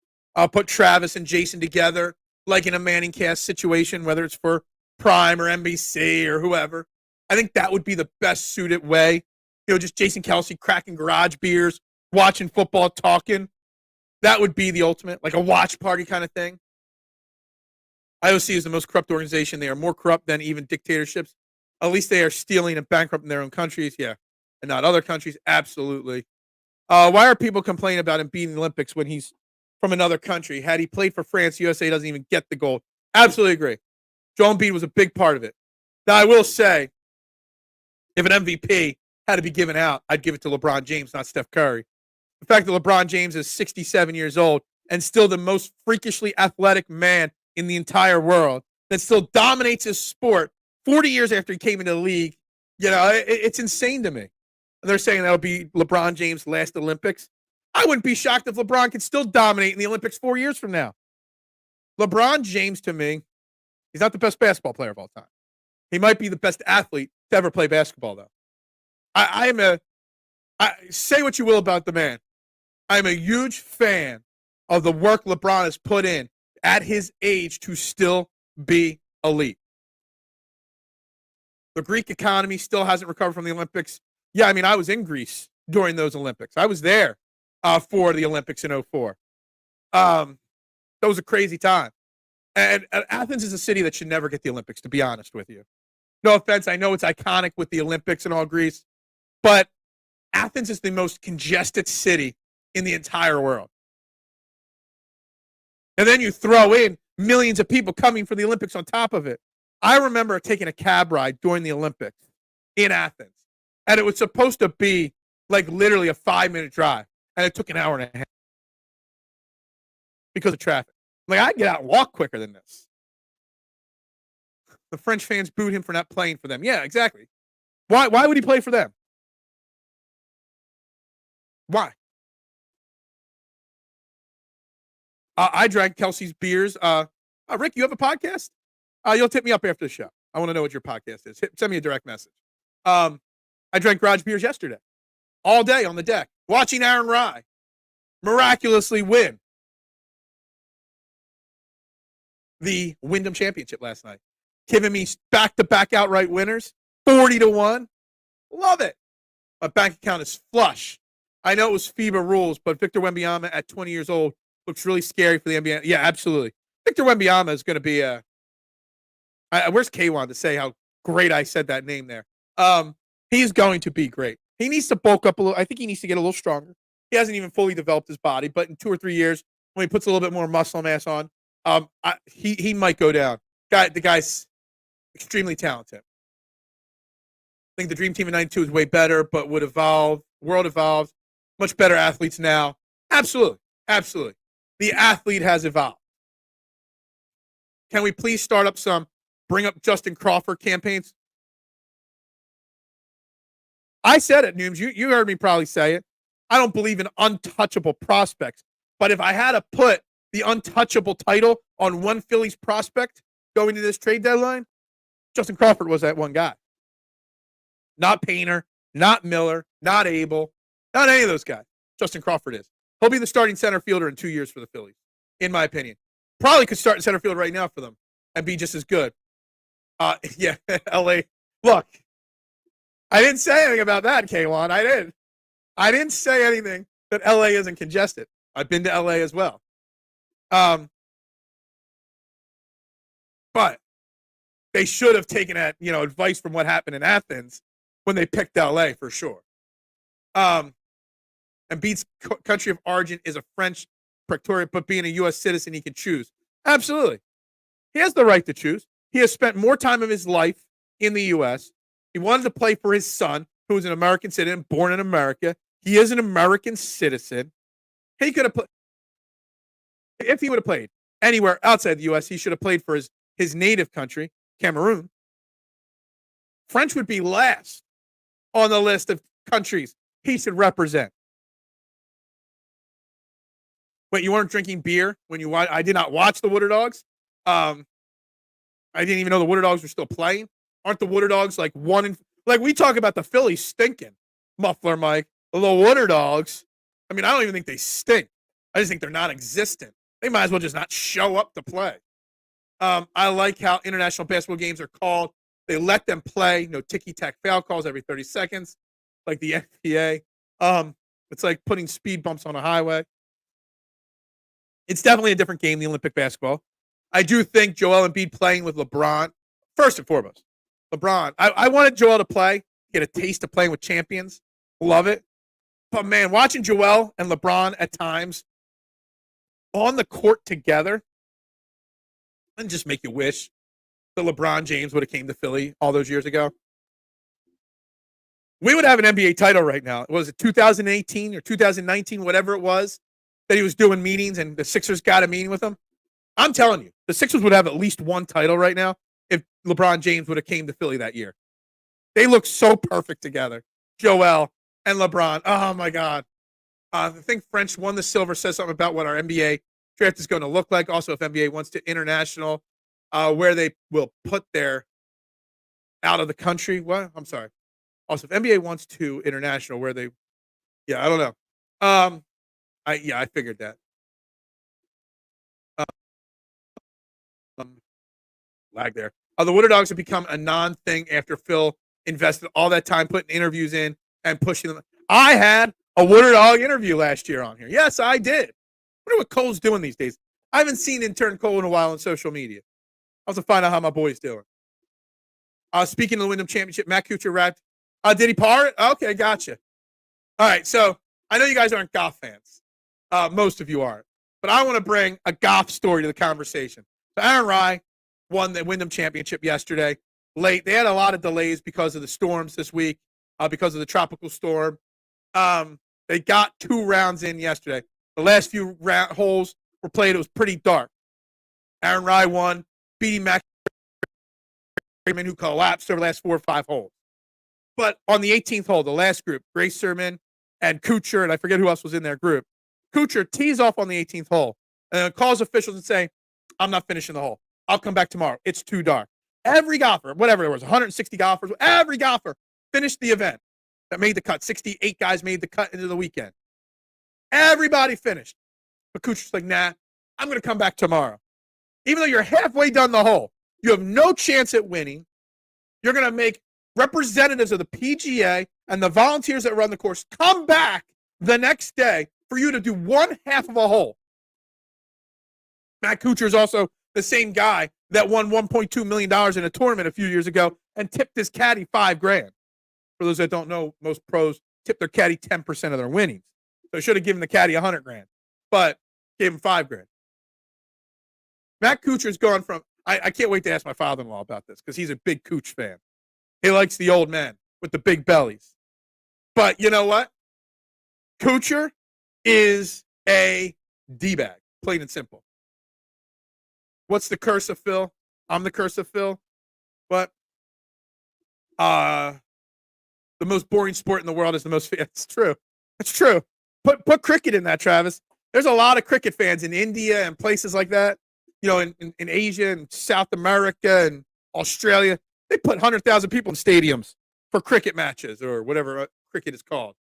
put Travis and Jason together like in a Manning cast situation, whether it's for Prime or NBC or whoever. I think that would be the best suited way. You know, just Jason Kelce cracking garage beers, watching football, talking. That would be the ultimate, like a watch party kind of thing. IOC is the most corrupt organization. They are more corrupt than even dictatorships. At least they are stealing and bankrupting their own countries. Yeah. And not other countries. Absolutely. Why are people complaining about him being in the Olympics when he's from another country? Had he played for France, USA doesn't even get the gold. Absolutely agree. Joel Embiid was a big part of it. Now, I will say, if an MVP had to be given out, I'd give it to LeBron James, not Steph Curry. The fact that LeBron James is 67 years old and still the most freakishly athletic man in the entire world, that still dominates his sport 40 years after he came into the league, you know, it's insane to me. They're saying that'll be LeBron James' last Olympics. I wouldn't be shocked if LeBron could still dominate in the Olympics 4 years from now. LeBron James, to me, he's not the best basketball player of all time. He might be the best athlete to ever play basketball, though. Say what you will about the man. I'm a huge fan of the work LeBron has put in at his age to still be elite. The Greek economy still hasn't recovered from the Olympics. Yeah, I mean, I was in Greece during those Olympics. I was there for the Olympics in 2004. That was a crazy time. And Athens is a city that should never get the Olympics, to be honest with you. No offense, I know it's iconic with the Olympics and all Greece, but Athens is the most congested city in the entire world. And then you throw in millions of people coming for the Olympics on top of it. I remember taking a cab ride during the Olympics in Athens, and it was supposed to be like literally a 5-minute drive, and it took an hour and a half because of traffic. Like, I get out and walk quicker than this. The French fans booed him for not playing for them. Yeah, exactly. Why would he play for them? Why? I drank Kelsey's beers. Rick, you have a podcast? You'll tip me up after the show. I want to know what your podcast is. Send me a direct message. I drank garage beers yesterday. All day on the deck. Watching Aaron Rye miraculously win the Wyndham Championship last night. Giving me back-to-back outright winners. 40-1. Love it. My bank account is flush. I know it was FIBA rules, but Victor Wembanyama at 20 years old looks really scary for the NBA. Yeah, absolutely. Victor Wembanyama is going to be a where's K1 to say how great I said that name there? He's going to be great. He needs to bulk up a little. I think he needs to get a little stronger. He hasn't even fully developed his body, but in 2 or 3 years, when he puts a little bit more muscle mass on, he might go down. The guy's extremely talented. I think the Dream Team in '92 is way better, but would evolve. World evolved. Much better athletes now. Absolutely. Absolutely. The athlete has evolved. Can we please start up bring up Justin Crawford campaigns? I said it, Nooms. You heard me probably say it. I don't believe in untouchable prospects. But if I had to put the untouchable title on one Phillies prospect going to this trade deadline, Justin Crawford was that one guy. Not Painter, not Miller, not Abel, not any of those guys. Justin Crawford is. He'll be the starting center fielder in 2 years for the Phillies, in my opinion. Probably could start in center field right now for them and be just as good. Yeah, LA. Look, I didn't say anything about that, K1. I didn't say anything that LA isn't congested. I've been to LA as well. But they should have taken advice from what happened in Athens when they picked LA for sure. Embiid's country of origin is a French protectorate, but being a U.S. citizen, he can choose. Absolutely. He has the right to choose. He has spent more time of his life in the U.S. He wanted to play for his son, who is an American citizen, born in America. He is an American citizen. He could have played. If he would have played anywhere outside the U.S., he should have played for his native country, Cameroon. French would be last on the list of countries he should represent. Wait, you weren't drinking beer when you watched? I did not watch the Water Dogs. I didn't even know the Water Dogs were still playing. Aren't the Water Dogs like we talk about the Phillies stinking, Muffler Mike. The Water Dogs, I mean, I don't even think they stink. I just think they're non-existent. They might as well just not show up to play. I like how international basketball games are called. They let them play. No ticky-tack foul calls every 30 seconds, like the NBA. It's like putting speed bumps on a highway. It's definitely a different game, the Olympic basketball. I do think Joel Embiid playing with LeBron, first and foremost, LeBron. I wanted Joel to play, get a taste of playing with champions. Love it. But, man, watching Joel and LeBron at times on the court together and just make you wish that LeBron James would have came to Philly all those years ago. We would have an NBA title right now. Was it 2018 or 2019, whatever it was, that he was doing meetings and the Sixers got a meeting with him? I'm telling you, the Sixers would have at least one title right now if LeBron James would have came to Philly that year. They look so perfect together, Joel and LeBron. Oh, my God. I think French won the silver says something about what our NBA draft is going to look like. Also, if NBA wants to international, where they will put their out of the country. What? I'm sorry. Also, if NBA wants to international, where they, I don't know. I figured that. Lag there. The Water Dogs have become a non-thing after Phil invested all that time putting interviews in and pushing them. I had a Water Dog interview last year on here. Yes, I did. I wonder what Cole's doing these days. I haven't seen intern Cole in a while on social media. I was to find out how my boy's doing. Speaking of the Wyndham Championship, Matt Kuchar wrapped. Did he par it? Okay, gotcha. All right, so I know you guys aren't golf fans. Most of you aren't. But I want to bring a golf story to the conversation. So Aaron Rai won the Wyndham Championship yesterday. Late. They had a lot of delays because of the storms this week, because of the tropical storm. They got 2 rounds in yesterday. The last few holes were played. It was pretty dark. Aaron Rai won, beating Mac, who collapsed over the last 4 or 5 holes. But on the 18th hole, the last group, Grace Sermon and Kuchar, and I forget who else was in their group. Kuchar tees off on the 18th hole and calls officials and saying, I'm not finishing the hole. I'll come back tomorrow. It's too dark. Every golfer, whatever it was, 160 golfers, every golfer finished the event that made the cut. 68 guys made the cut into the weekend. Everybody finished. But Kuchar's like, nah, I'm going to come back tomorrow. Even though you're halfway done the hole, you have no chance at winning. You're going to make representatives of the PGA and the volunteers that run the course come back the next day for you to do 1/2 of a hole. Matt Kuchar is also the same guy that won $1.2 million in a tournament a few years ago and tipped his caddy $5,000. For those that don't know, most pros tip their caddy 10% of their winnings. So I should have given the caddy $100,000, but gave him $5,000. Matt Kuchar's gone from, I can't wait to ask my father-in-law about this because he's a big Kuch fan. He likes the old men with the big bellies. But you know what? Kuchar is a D-bag, plain and simple. What's the curse of Phil? I'm the curse of Phil. What? The most boring sport in the world is the most. It's true. It's true. Put cricket in that, Travis. There's a lot of cricket fans in India and places like that. You know, in Asia and South America and Australia, they put 100,000 people in stadiums for cricket matches or whatever cricket is called.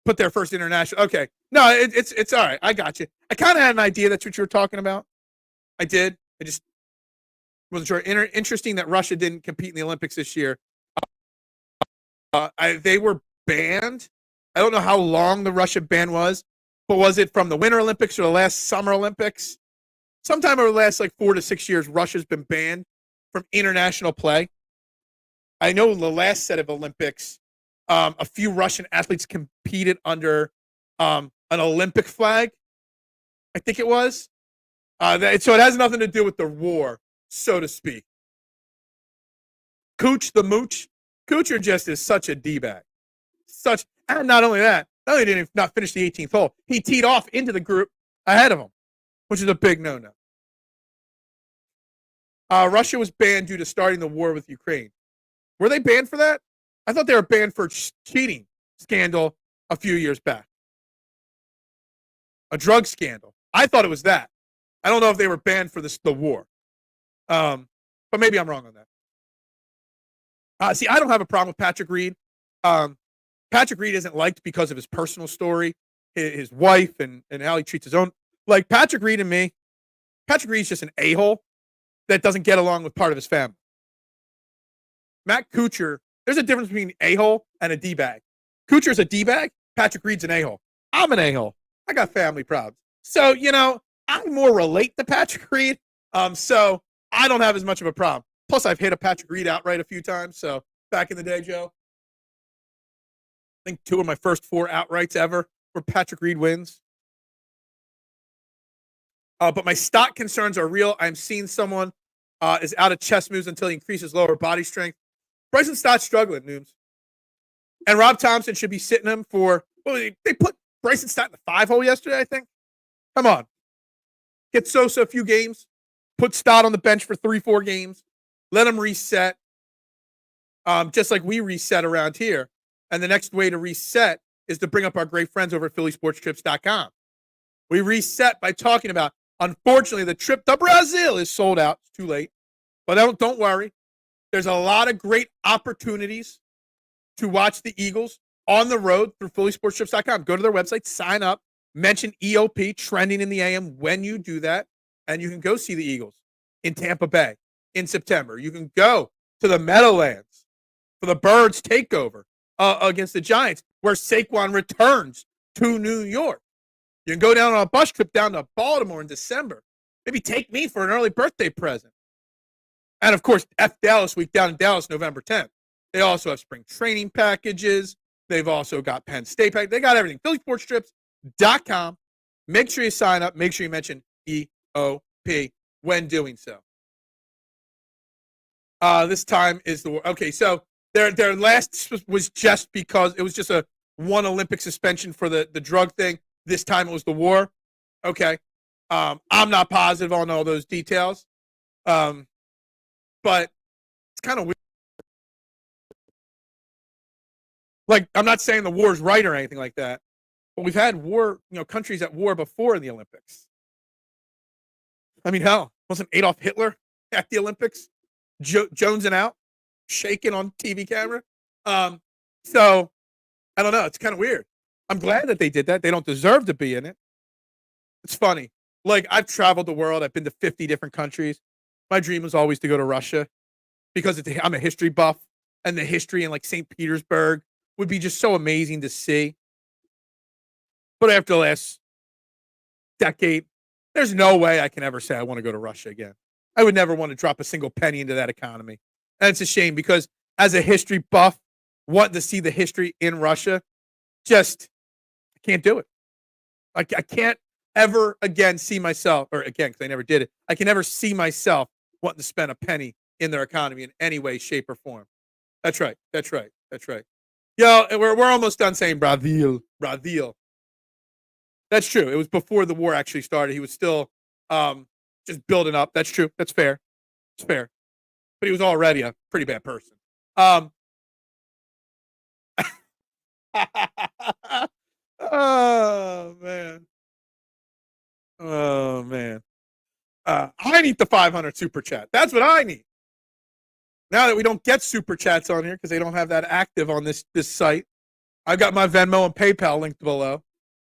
Put their first international. Okay, no, it's all right. I got you. I kind of had an idea that's what you were talking about. I did. I just wasn't sure. Interesting that Russia didn't compete in the Olympics this year. They were banned. I don't know how long the Russia ban was, but was it from the Winter Olympics or the last Summer Olympics? sometime over the last like 4 to 6 years, Russia's been banned from international play. I know in the last set of Olympics, a few Russian athletes competed under an Olympic flag, I think it was. So it has nothing to do with the war, so to speak. Cooch the Mooch. Kuchar just is such a D-bag. And not only that, not only did he not finish the 18th hole, he teed off into the group ahead of him, which is a big no-no. Russia was banned due to starting the war with Ukraine. Were they banned for that? I thought they were banned for cheating scandal a few years back. A drug scandal. I thought it was that. I don't know if they were banned for the war. But maybe I'm wrong on that. See, I don't have a problem with Patrick Reed. Patrick Reed isn't liked because of his personal story, his wife, and how he treats his own. Like, Patrick Reed and me, Patrick Reed's just an a-hole that doesn't get along with part of his family. Matt Kuchar, there's a difference between a-hole and a D-bag. Kuchar's a D-bag. Patrick Reed's an a-hole. I'm an a-hole. I got family problems. So, I more relate to Patrick Reed. So I don't have as much of a problem. Plus, I've hit a Patrick Reed outright a few times. So back in the day, Joe, I think 2 of my first 4 outrights ever were Patrick Reed wins. But my stock concerns are real. I'm seeing someone is out of chess moves until he increases lower body strength. Bryson Stott's struggling, Nooms. And Rob Thompson should be sitting him for, they put Bryson Stott in the 5-hole yesterday, I think. Come on. Get Sosa a few games. Put Stott on the bench for 3-4 games. Let him reset. Just like we reset around here. And the next way to reset is to bring up our great friends over at PhillySportsTrips.com. We reset by talking about, unfortunately, the trip to Brazil is sold out. It's too late. But don't worry. There's a lot of great opportunities to watch the Eagles on the road through PhillySportsTrips.com. Go to their website, sign up, mention EOP, trending in the AM when you do that, and you can go see the Eagles in Tampa Bay in September. You can go to the Meadowlands for the Birds takeover against the Giants, where Saquon returns to New York. You can go down on a bus trip down to Baltimore in December. Maybe take me for an early birthday present. And, of course, F Dallas Week down in Dallas, November 10th. They also have spring training packages. They've also got Penn State pack. They got everything. PhillySportsTrips.com. Make sure you sign up. Make sure you mention EOP when doing so. This time is the okay. So their last was just because it was just a 1 Olympic suspension for the drug thing. This time it was the war. Okay. I'm not positive on all those details. But it's kind of weird. Like, I'm not saying the war is right or anything like that, but we've had war, countries at war before in the Olympics. I mean, hell, wasn't Adolf Hitler at the Olympics? Jonesing out, shaking on TV camera. So, I don't know. It's kind of weird. I'm glad that they did that. They don't deserve to be in it. It's funny. Like, I've traveled the world. I've been to 50 different countries. My dream was always to go to Russia because I'm a history buff, and the history in, like, St. Petersburg would be just so amazing to see. But after the last decade, there's no way I can ever say I want to go to Russia again. I would never want to drop a single penny into that economy. And it's a shame because as a history buff, wanting to see the history in Russia, I can't do it. I can't ever again see myself, or again, because I never did it, I can never see myself wanting to spend a penny in their economy in any way, shape, or form. That's right. Yo, we're almost done saying Brazil. That's true. It was before the war actually started. He was still just building up. That's true. That's fair. It's fair. But he was already a pretty bad person. Oh, man. I need the 500 super chat. That's what I need. Now that we don't get super chats on here because they don't have that active on this site, I've got my Venmo and PayPal linked below.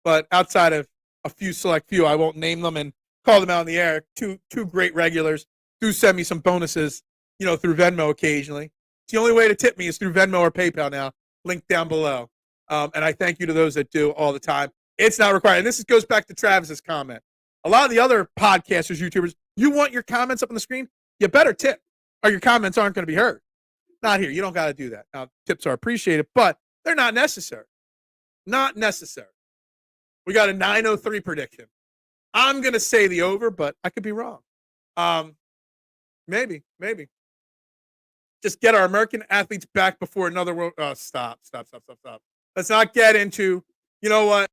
But outside of a select few, I won't name them and call them out in the air. Two great regulars do send me some bonuses, through Venmo occasionally. It's the only way to tip me is through Venmo or PayPal now, linked down below. And I thank you to those that do all the time. It's not required. And this goes back to Travis's comment. A lot of the other podcasters, YouTubers, you want your comments up on the screen, you better tip, or your comments aren't going to be heard. Not here. You don't got to do that. Now, tips are appreciated, but they're not necessary. Not necessary. We got a 903 prediction. I'm going to say the over, but I could be wrong. Maybe. Just get our American athletes back before another world. Oh, stop. Let's not get into, you know what?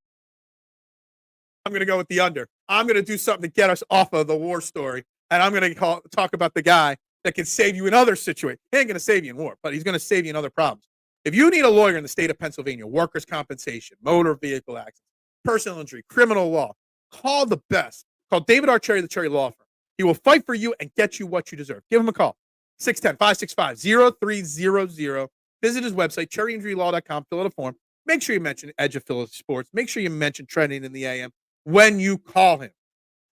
I'm going to go with the under. I'm going to do something to get us off of the war story, and I'm going to talk about the guy that can save you in other situations. He ain't going to save you in war, but he's going to save you in other problems. If you need a lawyer in the state of Pennsylvania, workers' compensation, motor vehicle accidents, personal injury, criminal law, call the best. Call David R. Cherry, the Cherry Law Firm. He will fight for you and get you what you deserve. Give him a call. 610-565-0300. Visit his website, cherryinjurylaw.com. Fill out a form. Make sure you mention Edge of Phillies Sports. Make sure you mention Trending in the AM when you call him.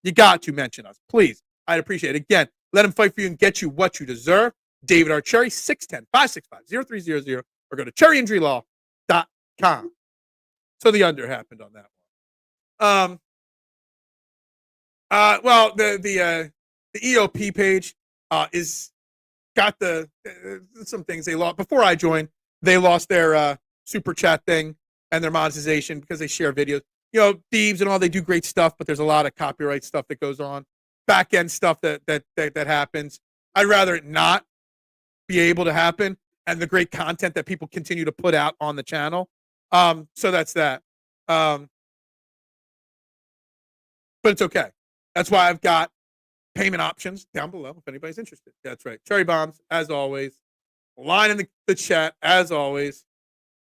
You got to mention us, please. I'd appreciate it. Again, let him fight for you and get you what you deserve. David R. Cherry, 610-565-0300, or go to cherryinjurylaw.com. So the under happened on that one. Well, the EOP page is got the some things they lost before I joined. They lost their super chat thing and their monetization because they share videos. You know, thieves and all, they do great stuff, but there's a lot of copyright stuff that goes on, back end stuff that happens. I'd rather it not be able to happen, and the great content that people continue to put out on the channel. So that's that. But it's okay. That's why I've got payment options down below if anybody's interested. That's right. Cherry Bombs, as always. Line in the chat, as always.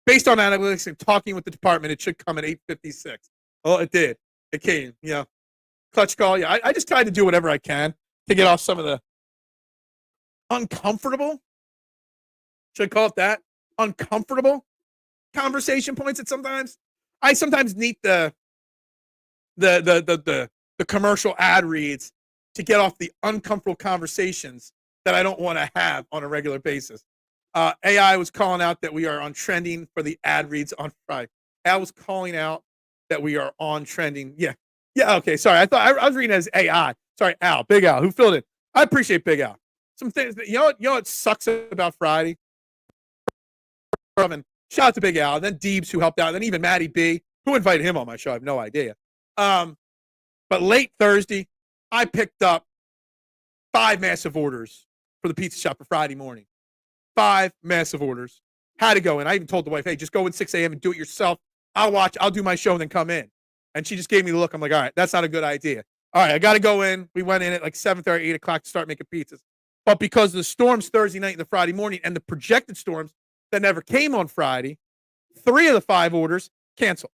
Based on analytics and talking with the department, it should come at 8:56. Oh, it did. It came. Yeah. Clutch call. Yeah. I just tried to do whatever I can to get off some of the uncomfortable, should I call it that? Uncomfortable conversation points that I sometimes need the commercial ad reads to get off the uncomfortable conversations that I don't want to have on a regular basis. AI was calling out that we are on trending for the ad reads on Friday. Al was calling out that we are on trending. Yeah. Okay. Sorry. I thought I was reading it as AI. Sorry, Al, Big Al, who filled in. I appreciate Big Al. Some things that, you know what sucks about Friday? And shout out to Big Al, and then Deebs, who helped out, and then even Maddie B, who invited him on my show. I have no idea. But late Thursday, I picked up 5 massive orders for the pizza shop for Friday morning. 5 massive orders. Had to go in. I even told the wife, hey, just go in 6 a.m. and do it yourself. I'll do my show and then come in. And she just gave me the look. I'm like, all right, that's not a good idea. All right, I got to go in. We went in at like 7:30, 8 o'clock to start making pizzas. But because of the storms Thursday night and the Friday morning and the projected storms that never came on Friday, 3 of the 5 orders canceled.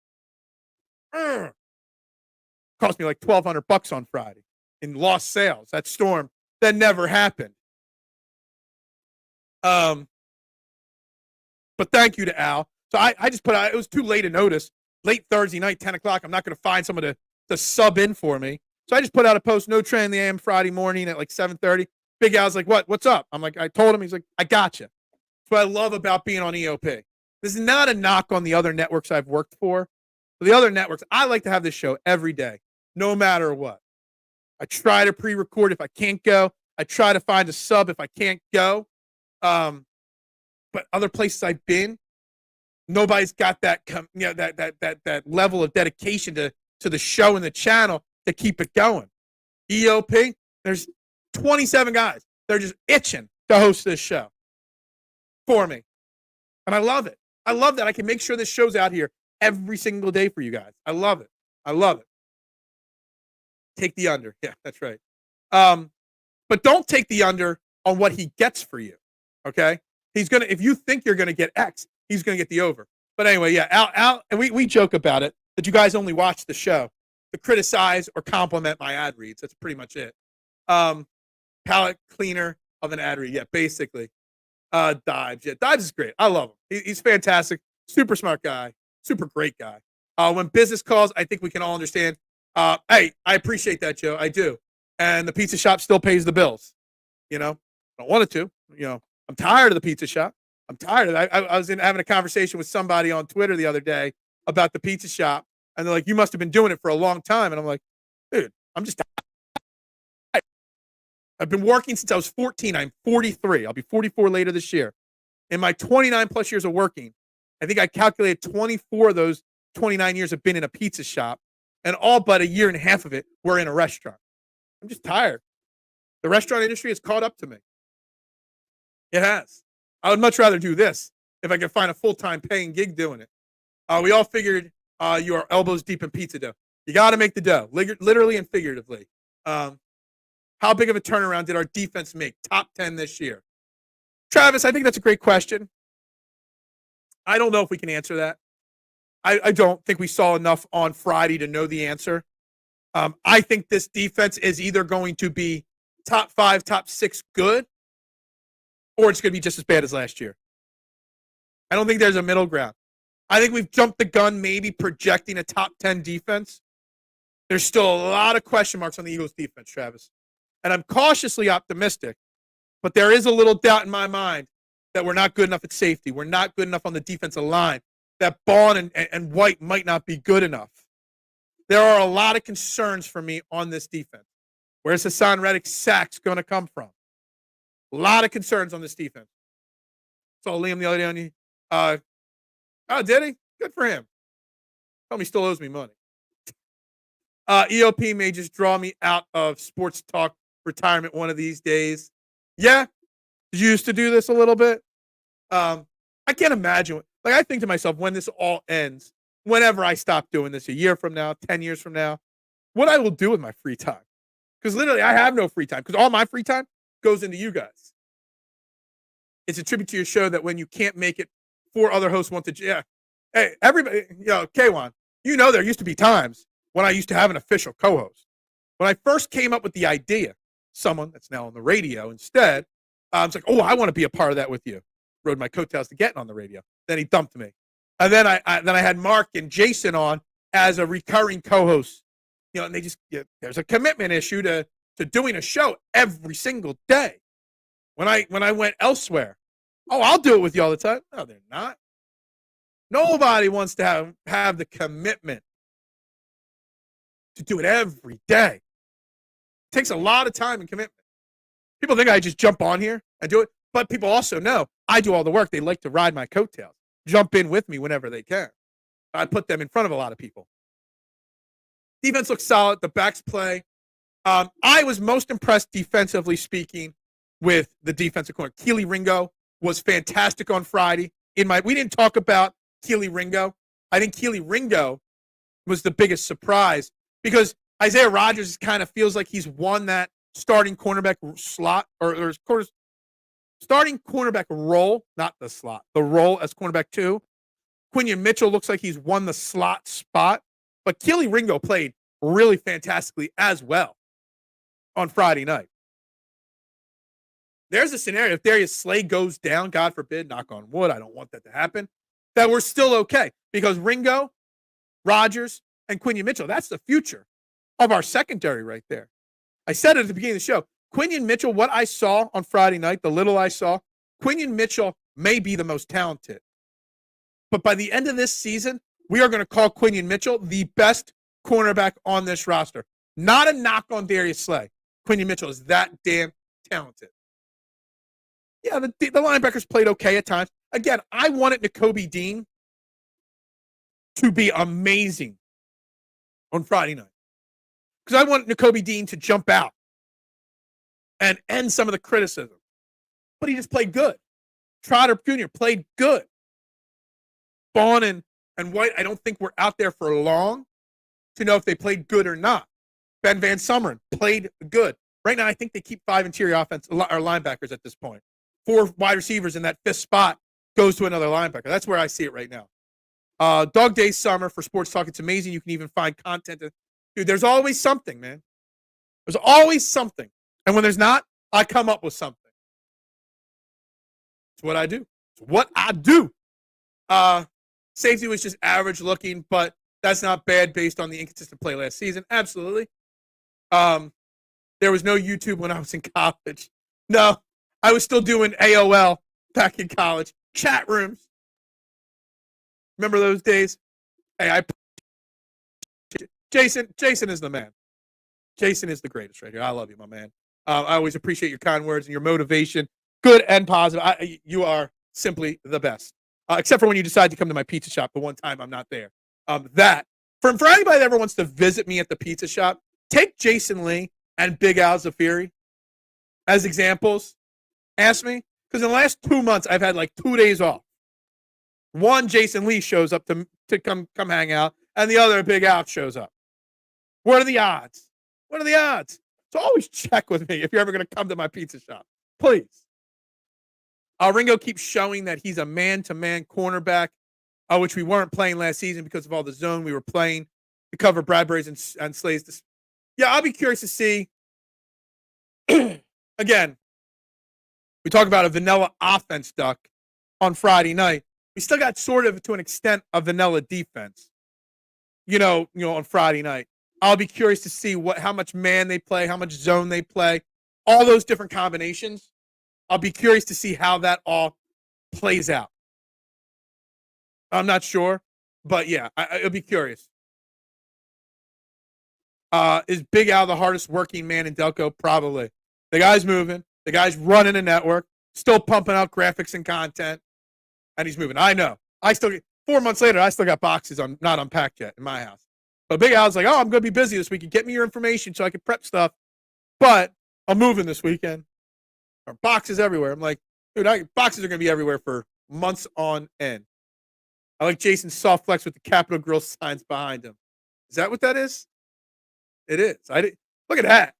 Cost me like $1,200 on Friday in lost sales. That storm that never happened. But thank you to Al. So I just put out, it was too late to notice. Late Thursday night, 10 o'clock, I'm not going to find someone to sub in for me. So I just put out a post, no train in the AM Friday morning at like 7:30. Big Al's like, what's up? I'm like, I told him. He's like, I got you. That's what I love about being on EOP. This is not a knock on the other networks I've worked for. For the other networks, I like to have this show every day, no matter what. I try to pre-record if I can't go. I try to find a sub if I can't go. But other places I've been, nobody's got that that level of dedication to the show and the channel to keep it going. EOP, there's 27 guys. They're just itching to host this show for me. And I love it. I love that I can make sure this show's out here every single day for you guys. I love it. Take the under. Yeah, that's right. But don't take the under on what he gets for you. Okay? If you think you're gonna get X, he's gonna get the over. But anyway, yeah, Al, and we joke about it that you guys only watch the show to criticize or compliment my ad reads. That's pretty much it. Palette cleaner of an ad read. Yeah, basically. Dives. Yeah, Dives is great. I love him. He's fantastic. Super smart guy. Super great guy. When business calls, I think we can all understand. Hey, I appreciate that, Joe. I do. And the pizza shop still pays the bills. You know, I don't want it to. You know, I'm tired of the pizza shop. I'm tired of it. I was having a conversation with somebody on Twitter the other day about the pizza shop. And they're like, you must have been doing it for a long time. And I'm like, dude, I'm just tired. I've been working since I was 14. I'm 43. I'll be 44 later this year. In my 29 plus years of working, I think I calculated 24 of those 29 years have been in a pizza shop, and all but a year and a half of it were in a restaurant. I'm just tired. The restaurant industry has caught up to me. It has. I would much rather do this if I could find a full-time paying gig doing it. We all figured you are elbows deep in pizza dough. You got to make the dough, literally and figuratively. How big of a turnaround did our defense make? Top 10 this year. Travis, I think that's a great question. I don't know if we can answer that. I don't think we saw enough on Friday to know the answer. I think this defense is either going to be top 5, top 6 good, or it's going to be just as bad as last year. I don't think there's a middle ground. I think we've jumped the gun maybe projecting a top 10 defense. There's still a lot of question marks on the Eagles defense, Travis. And I'm cautiously optimistic, but there is a little doubt in my mind that we're not good enough at safety. We're not good enough on the defensive line. That Bond and White might not be good enough. There are a lot of concerns for me on this defense. Where's Hassan Reddick's sacks going to come from? A lot of concerns on this defense. Saw Liam the other day on you. Oh, did he? Good for him. Tell me he still owes me money. EOP may just draw me out of sports talk retirement one of these days. Yeah, you used to do this a little bit. I can't imagine. Like, I think to myself, when this all ends, whenever I stop doing this, a year from now, 10 years from now, what I will do with my free time. Because literally, I have no free time. Because all my free time goes into you guys. It's a tribute to your show that when you can't make it, 4 other hosts want to. Yeah. Hey, everybody, K1, there used to be times when I used to have an official co-host. When I first came up with the idea, someone that's now on the radio instead, I was like, oh, I want to be a part of that with you. Rode my coattails to getting on the radio. Then he dumped me. And then I had Mark and Jason on as a recurring co-host. And they just, there's a commitment issue to doing a show every single day. When I went elsewhere, oh, I'll do it with you all the time. No, they're not. Nobody wants to have the commitment to do it every day. It takes a lot of time and commitment. People think I just jump on here and do it, but people also know I do all the work. They like to ride my coattails, jump in with me whenever they can. I put them in front of a lot of people. Defense looks solid. The backs play. I was most impressed defensively speaking with the defensive corner. Keely Ringo was fantastic on Friday. We didn't talk about Keely Ringo. I think Keely Ringo was the biggest surprise because Isaiah Rodgers kind of feels like he's won that starting cornerback slot or starting cornerback role, not the slot, the role as cornerback 2. Quinion Mitchell looks like he's won the slot spot, but Keely Ringo played really fantastically as well on Friday night. There's a scenario if Darius Slay goes down, God forbid, knock on wood, I don't want that to happen, that we're still okay because Ringo, Rodgers, and Quinion Mitchell, that's the future of our secondary right there. I said it at the beginning of the show. Quinion Mitchell, what I saw on Friday night, the little I saw, Quinion Mitchell may be the most talented. But by the end of this season, we are going to call Quinion Mitchell the best cornerback on this roster. Not a knock on Darius Slay. Quinion Mitchell is that damn talented. Yeah, the linebackers played okay at times. Again, I wanted Nakobe Dean to be amazing on Friday night. Because I want Nakobe Dean to jump out and end some of the criticism. But he just played good. Trotter Jr. played good. Bond and White, I don't think we're out there for long to know if they played good or not. Ben Van Summeren played good. Right now, I think they keep 5 interior offense or linebackers at this point. 4 wide receivers in that 5th spot goes to another linebacker. That's where I see it right now. Dog Days Summer for Sports Talk. It's amazing. You can even find content. Dude, there's always something, man. There's always something. And when there's not, I come up with something. It's what I do. It's what I do. Safety was just average looking, but that's not bad based on the inconsistent play last season. Absolutely. There was no YouTube when I was in college. No, I was still doing AOL back in college. Chat rooms. Remember those days? Hey, Jason is the man. Jason is the greatest right here. I love you, my man. I always appreciate your kind words and your motivation, good and positive. You are simply the best. Except for when you decide to come to my pizza shop the one time I'm not there. For anybody that ever wants to visit me at the pizza shop, take Jason Lee and Big Al Zafiri as examples. Ask me, because in the last 2 months I've had like 2 days off. One, Jason Lee shows up to come hang out, and the other, Big Al, shows up. What are the odds? What are the odds? So always check with me if you're ever going to come to my pizza shop. Please. Ringo keeps showing that he's a man-to-man cornerback, which we weren't playing last season because of all the zone we were playing to cover Bradbury's and Slade's. Yeah, I'll be curious to see. Again, we talk about a vanilla offense, Duck, on Friday night. We still got sort of, to an extent, a vanilla defense. On Friday night. I'll be curious to see how much man they play, how much zone they play, all those different combinations. I'll be curious to see how that all plays out. I'm not sure, but yeah, I'll be curious. Is Big Al the hardest working man in Delco? Probably. The guy's moving. The guy's running a network, still pumping out graphics and content, and he's moving. I know. 4 months later, I still got boxes not unpacked yet in my house. But Big Al's like, I'm going to be busy this weekend. Get me your information so I can prep stuff. But I'm moving this weekend. There are boxes everywhere. I'm like, dude, boxes are going to be everywhere for months on end. I like Jason's soft flex with the Capitol Grill signs behind him. Is that what that is? It is. Look at that.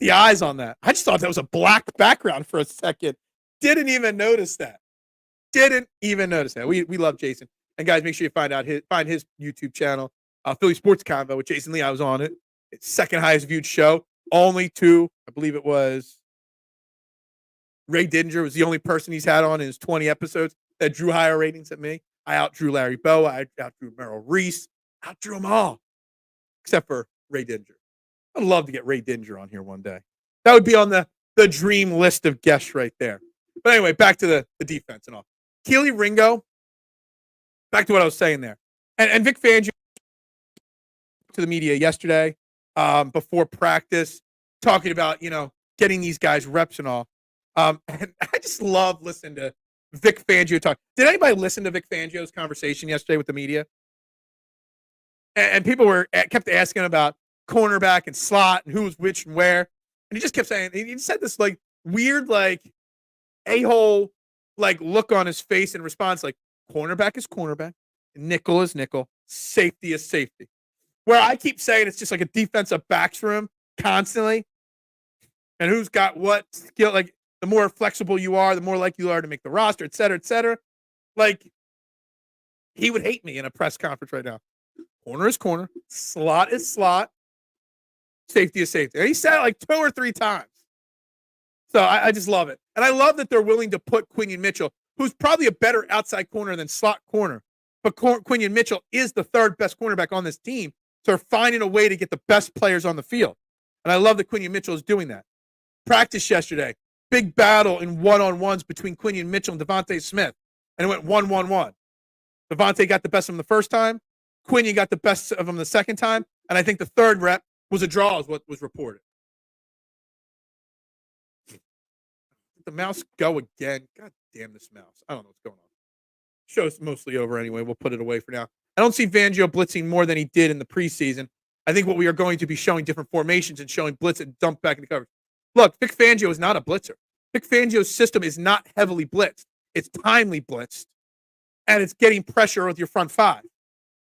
The eyes on that. I just thought that was a black background for a second. Didn't even notice that. We love Jason. And guys, make sure you find his YouTube channel, Philly Sports Convo with Jason Lee. I was on it. It's second highest viewed show. Only to, I believe it was Ray Dinger was the only person he's had on in his 20 episodes that drew higher ratings than me. I outdrew Larry Boa. I outdrew Merrill Reese. Outdrew them all. Except for Ray Dinger. I'd love to get Ray Dinger on here one day. That would be on the dream list of guests right there. But anyway, back to the defense and all. Keely Ringo, back to what I was saying there. And Vic Fangio to the media yesterday before practice, talking about, getting these guys reps and all. And I just love listening to Vic Fangio talk. Did anybody listen to Vic Fangio's conversation yesterday with the media? And people kept asking about cornerback and slot and who was which and where. And he just kept saying, he said this like weird, like a-hole, like look on his face in response, like cornerback is cornerback, nickel is nickel, safety is safety. Where I keep saying it's just like a defensive backs room constantly. And who's got what skill, like the more flexible you are, the more likely you are to make the roster, et cetera, et cetera. Like, he would hate me in a press conference right now. Corner is corner. Slot is slot. Safety is safety. And he said it like 2 or 3 times. So I just love it. And I love that they're willing to put Quinion Mitchell, who's probably a better outside corner than slot corner. But Quinion Mitchell is the 3rd best cornerback on this team. So they're finding a way to get the best players on the field. And I love that Quinion Mitchell is doing that. Practice yesterday. Big battle in one-on-ones between Quinion Mitchell and Devontae Smith. And it went 1-1-1. Devontae got the best of him the first time. Quinion got the best of him the second time. And I think the 3rd rep was a draw is what was reported. Did the mouse go again? God damn this mouse. I don't know what's going on. Show's mostly over anyway. We'll put it away for now. I don't see Fangio blitzing more than he did in the preseason. I think what we are going to be showing different formations and showing blitz and dump back into coverage. Look, Vic Fangio is not a blitzer. Vic Fangio's system is not heavily blitzed. It's timely blitzed. And it's getting pressure with your front 5.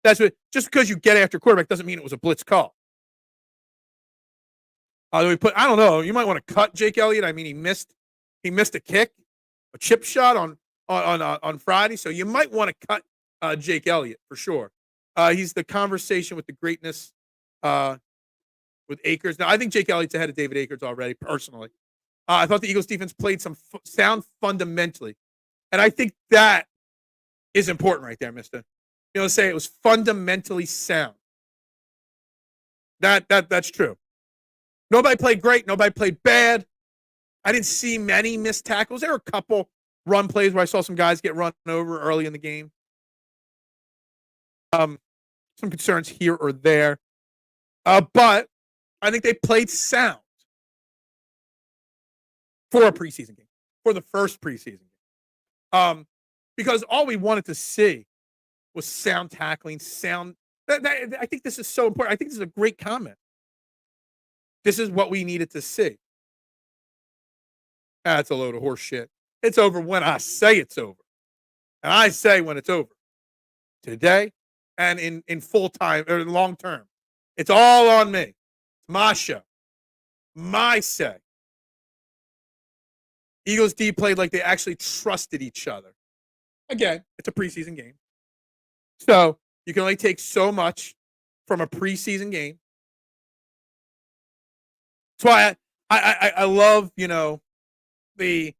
That's what. Just because you get after quarterback doesn't mean it was a blitz call. I don't know. You might want to cut Jake Elliott. I mean, he missed a kick, a chip shot on Friday. So you might want to cut Jake Elliott for sure. He's the conversation with the greatness with Akers. Now, I think Jake Elliott's ahead of David Akers already, personally. I thought the Eagles defense played some sound fundamentally. And I think that is important right there, mister. Say it was fundamentally sound. That's true. Nobody played great. Nobody played bad. I didn't see many missed tackles. There were a couple run plays where I saw some guys get run over early in the game. Some concerns here or there. But I think they played sound for a preseason game, for the first preseason game. Because all we wanted to see was sound tackling, sound. I think this is so important. I think this is a great comment. This is what we needed to see. That's a load of horse shit. It's over when I say it's over. And I say when it's over. Today and in full time or long term. It's all on me. It's my show. My say. Eagles D played like they actually trusted each other. Again, it's a preseason game. So you can only take so much from a preseason game. That's why I love, the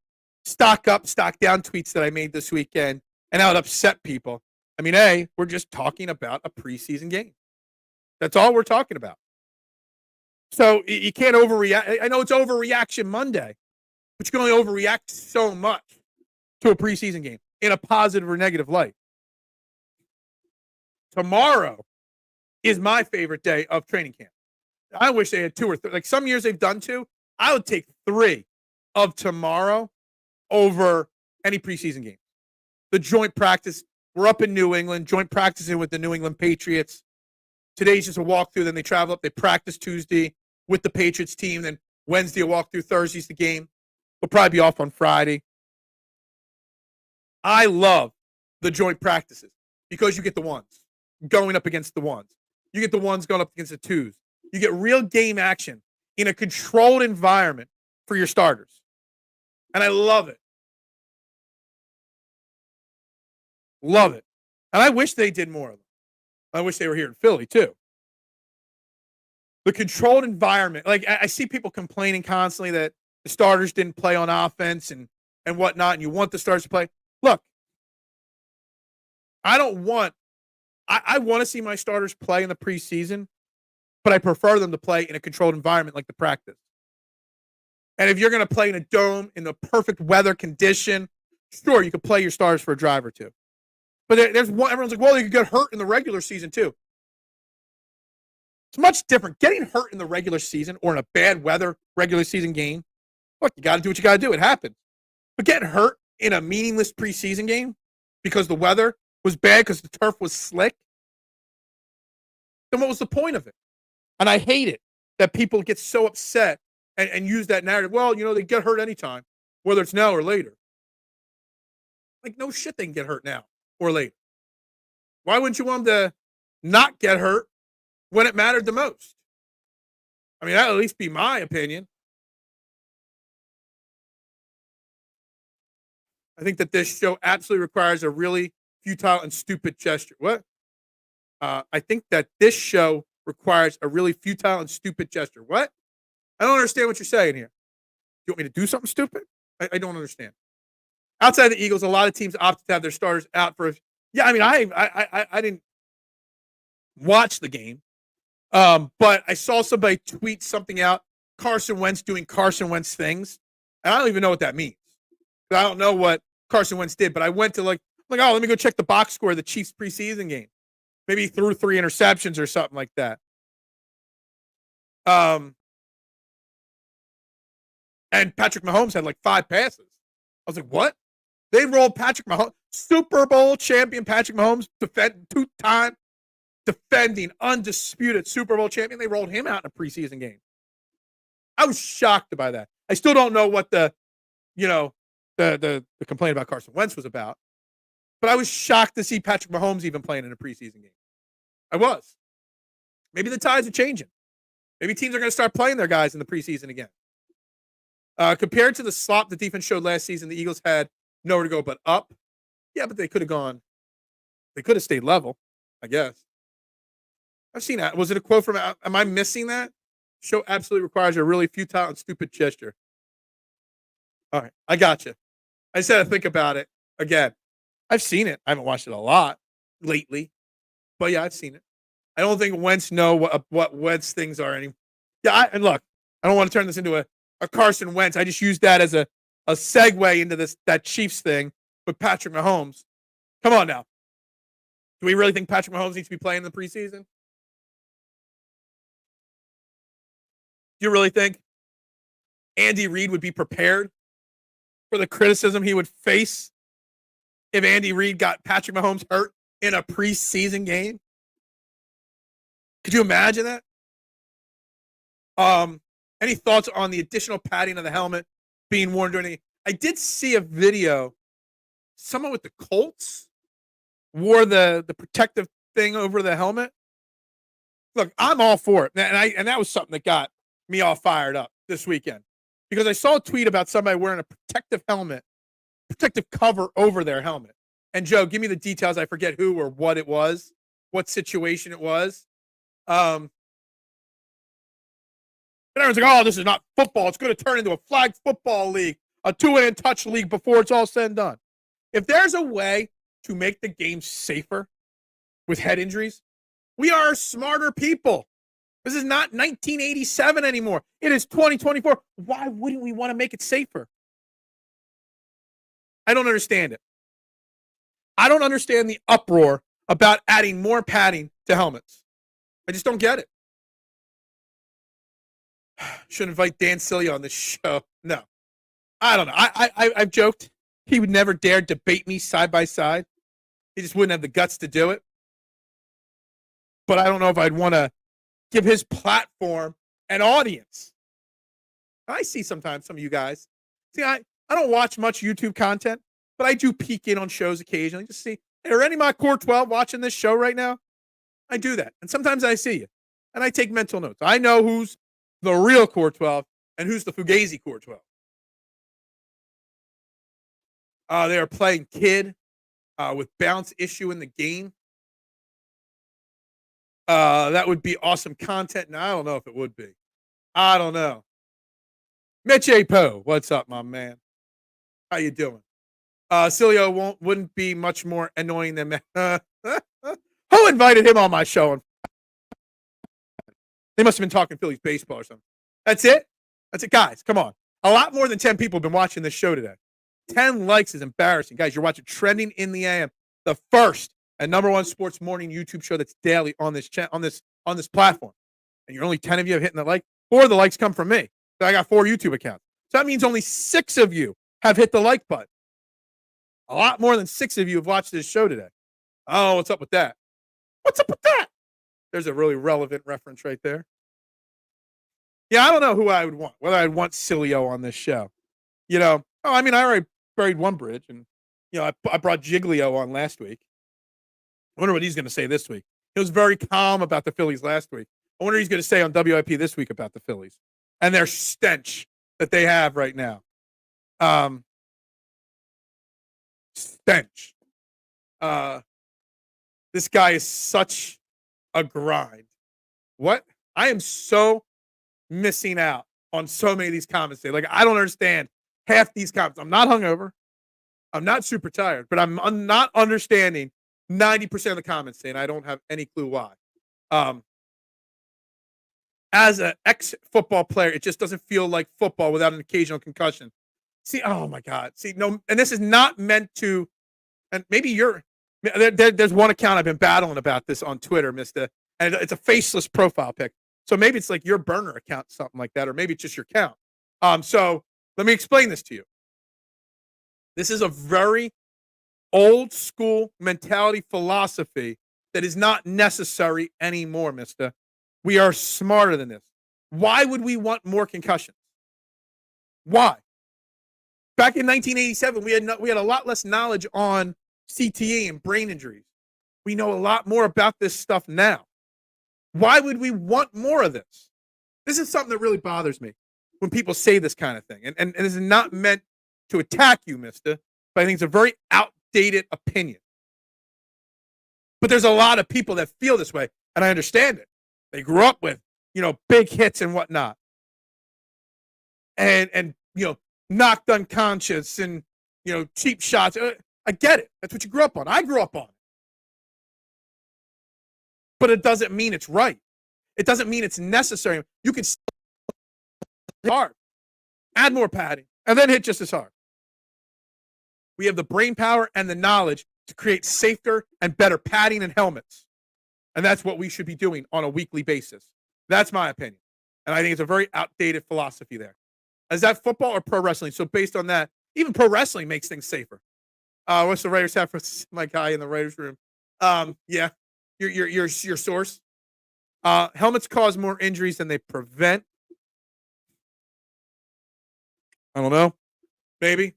stock up, stock down tweets that I made this weekend and how it upset people. I mean, we're just talking about a preseason game. That's all we're talking about. So you can't overreact. I know it's overreaction Monday, but you can only overreact so much to a preseason game in a positive or negative light. Tomorrow is my favorite day of training camp. I wish they had 2 or 3. Like some years they've done 2. I would take 3 of tomorrow over any preseason game. The joint practice. We're up in New England, joint practicing with the New England Patriots. Today's just a walkthrough. Then they travel up. They practice Tuesday with the Patriots team. Then Wednesday a walkthrough. Thursday's the game. We'll probably be off on Friday. I love the joint practices because you get the ones going up against the ones. You get the ones going up against the twos. You get real game action in a controlled environment for your starters. And I love it. Love it. And I wish they did more of them. I wish they were here in Philly, too. The controlled environment. Like, I see people complaining constantly that the starters didn't play on offense and whatnot, and you want the starters to play. Look, I want to see my starters play in the preseason, but I prefer them to play in a controlled environment like the practice. And if you're going to play in a dome in the perfect weather condition, sure, you could play your starters for a drive or two. But there's one, everyone's like, well, you could get hurt in the regular season too. It's much different. Getting hurt in the regular season or in a bad weather regular season game, look, you got to do what you got to do. It happens. But getting hurt in a meaningless preseason game because the weather was bad because the turf was slick, then what was the point of it? And I hate it that people get so upset and use that narrative. Well, they get hurt anytime, whether it's now or later. Like, no shit, they can get hurt now or later. Why wouldn't you want them to not get hurt when it mattered the most? I mean, that'd at least be my opinion. I think that this show absolutely requires a really futile and stupid gesture. What? I think that this show requires a really futile and stupid gesture. What? I don't understand what you're saying here. You want me to do something stupid? I don't understand. Outside the Eagles, a lot of teams opted to have their starters out for. Yeah, I mean, I didn't watch the game, but I saw somebody tweet something out. Carson Wentz doing Carson Wentz things, and I don't even know what that means. I don't know what Carson Wentz did, but I went to let me go check the box score of the Chiefs preseason game. Maybe he threw 3 interceptions or something like that. And Patrick Mahomes had like 5 passes. I was like, what? They rolled Patrick Mahomes, Super Bowl champion Patrick Mahomes, 2-time defending undisputed Super Bowl champion. They rolled him out in a preseason game. I was shocked by that. I still don't know what the complaint about Carson Wentz was about, but I was shocked to see Patrick Mahomes even playing in a preseason game. I was. Maybe the tides are changing. Maybe teams are going to start playing their guys in the preseason again. Compared to the slop the defense showed last season, the Eagles had nowhere to go but up. Yeah, but they could have stayed level, I guess. I've seen that. Was it a quote from, am I missing that? Show absolutely requires a really futile and stupid gesture. All right, I got you. I just had to think about it again. I've seen it. I haven't watched it a lot lately, but yeah, I've seen it. I don't think Wentz know what Wentz things are anymore. Yeah, and look, I don't want to turn this into a Carson Wentz. I just used that as a segue into that Chiefs thing with Patrick Mahomes. Come on now. Do we really think Patrick Mahomes needs to be playing in the preseason? you really think Andy Reid would be prepared for the criticism he would face if Andy Reid got Patrick Mahomes hurt in a preseason game? Could you imagine that? Any thoughts on the additional padding of the helmet being worn during the? I did see a video. Someone with the Colts wore the protective thing over the helmet. Look, I'm all for it, and that was something that got me all fired up this weekend because I saw a tweet about somebody wearing a protective helmet, protective cover over their helmet. And Joe, give me the details. I forget who or what it was, what situation it was. And everyone's like, "Oh, this is not football. It's going to turn into a flag football league, a two-hand touch league before it's all said and done." If there's a way to make the game safer with head injuries, we are smarter people. This is not 1987 anymore. It is 2024. Why wouldn't we want to make it safer? I don't understand it. I don't understand the uproar about adding more padding to helmets. I just don't get it. Should invite Dan Cilio on this show. No. I don't know. I've joked he would never dare debate me side by side. He just wouldn't have the guts to do it. But I don't know if I'd want to give his platform an audience. I see sometimes some of you guys. See, I don't watch much YouTube content, but I do peek in on shows occasionally. Just see, hey, are any of my Core 12 watching this show right now? I do that. And sometimes I see you. And I take mental notes. I know who's the real Core 12 and who's the Fugazi Core 12. They are playing kid with bounce issue in the game. That would be awesome content. Now, I don't know if it would be. I don't know. Mitch A. Poe, what's up, my man? How you doing? Cilio wouldn't be much more annoying than who invited him on my show? They must have been talking Phillies baseball or something. That's it? That's it, guys. Come on. A lot more than 10 people have been watching this show today. 10 likes is embarrassing. Guys, you're watching Trending in the AM, the first and number one sports morning YouTube show that's daily on this on this platform. And you're only 10 of you hitting the like. 4 of the likes come from me. So I got 4 YouTube accounts. So that means only 6 of you have hit the like button. A lot more than 6 of you have watched this show today. Oh, what's up with that? What's up with that? There's a really relevant reference right there. Yeah, I don't know who I would want, whether I'd want Cilio on this show. You know, I already buried one bridge, and, I brought Giglio on last week. I wonder what he's going to say this week. He was very calm about the Phillies last week. I wonder what he's going to say on WIP this week about the Phillies and their stench that they have right now. Stench. This guy is such a grind. What? I am so missing out on so many of these comments today. Like, I don't understand half these comments. I'm not hungover. I'm not super tired, but I'm not understanding 90% of the comments today, and I don't have any clue why. As an ex-football player, it just doesn't feel like football without an occasional concussion. See, oh my God. See, no, and this is not meant to, and maybe there's one account I've been battling about this on Twitter, Mr. And it's a faceless profile pic. So maybe it's like your burner account, something like that, or maybe it's just your account. So let me explain this to you. This is a very old school mentality philosophy that is not necessary anymore, mister. We are smarter than this. Why would we want more concussions? Why? Back in 1987, we had a lot less knowledge on CTE and brain injuries. We know a lot more about this stuff now. Why would we want more of this? This is something that really bothers me when people say this kind of thing. And this is not meant to attack you, mister, but I think it's a very outdated opinion. But there's a lot of people that feel this way, and I understand it. They grew up with, big hits and whatnot. And knocked unconscious and, cheap shots. I get it. That's what you grew up on. I grew up on it. But it doesn't mean it's right. It doesn't mean it's necessary. You can still hit hard, add more padding, and then hit just as hard. We have the brain power and the knowledge to create safer and better padding and helmets. And that's what we should be doing on a weekly basis. That's my opinion. And I think it's a very outdated philosophy there. Is that football or pro wrestling? So based on that, even pro wrestling makes things safer. What's the writers have for my guy in the writers room? Yeah, your source. Helmets cause more injuries than they prevent. I don't know. Maybe.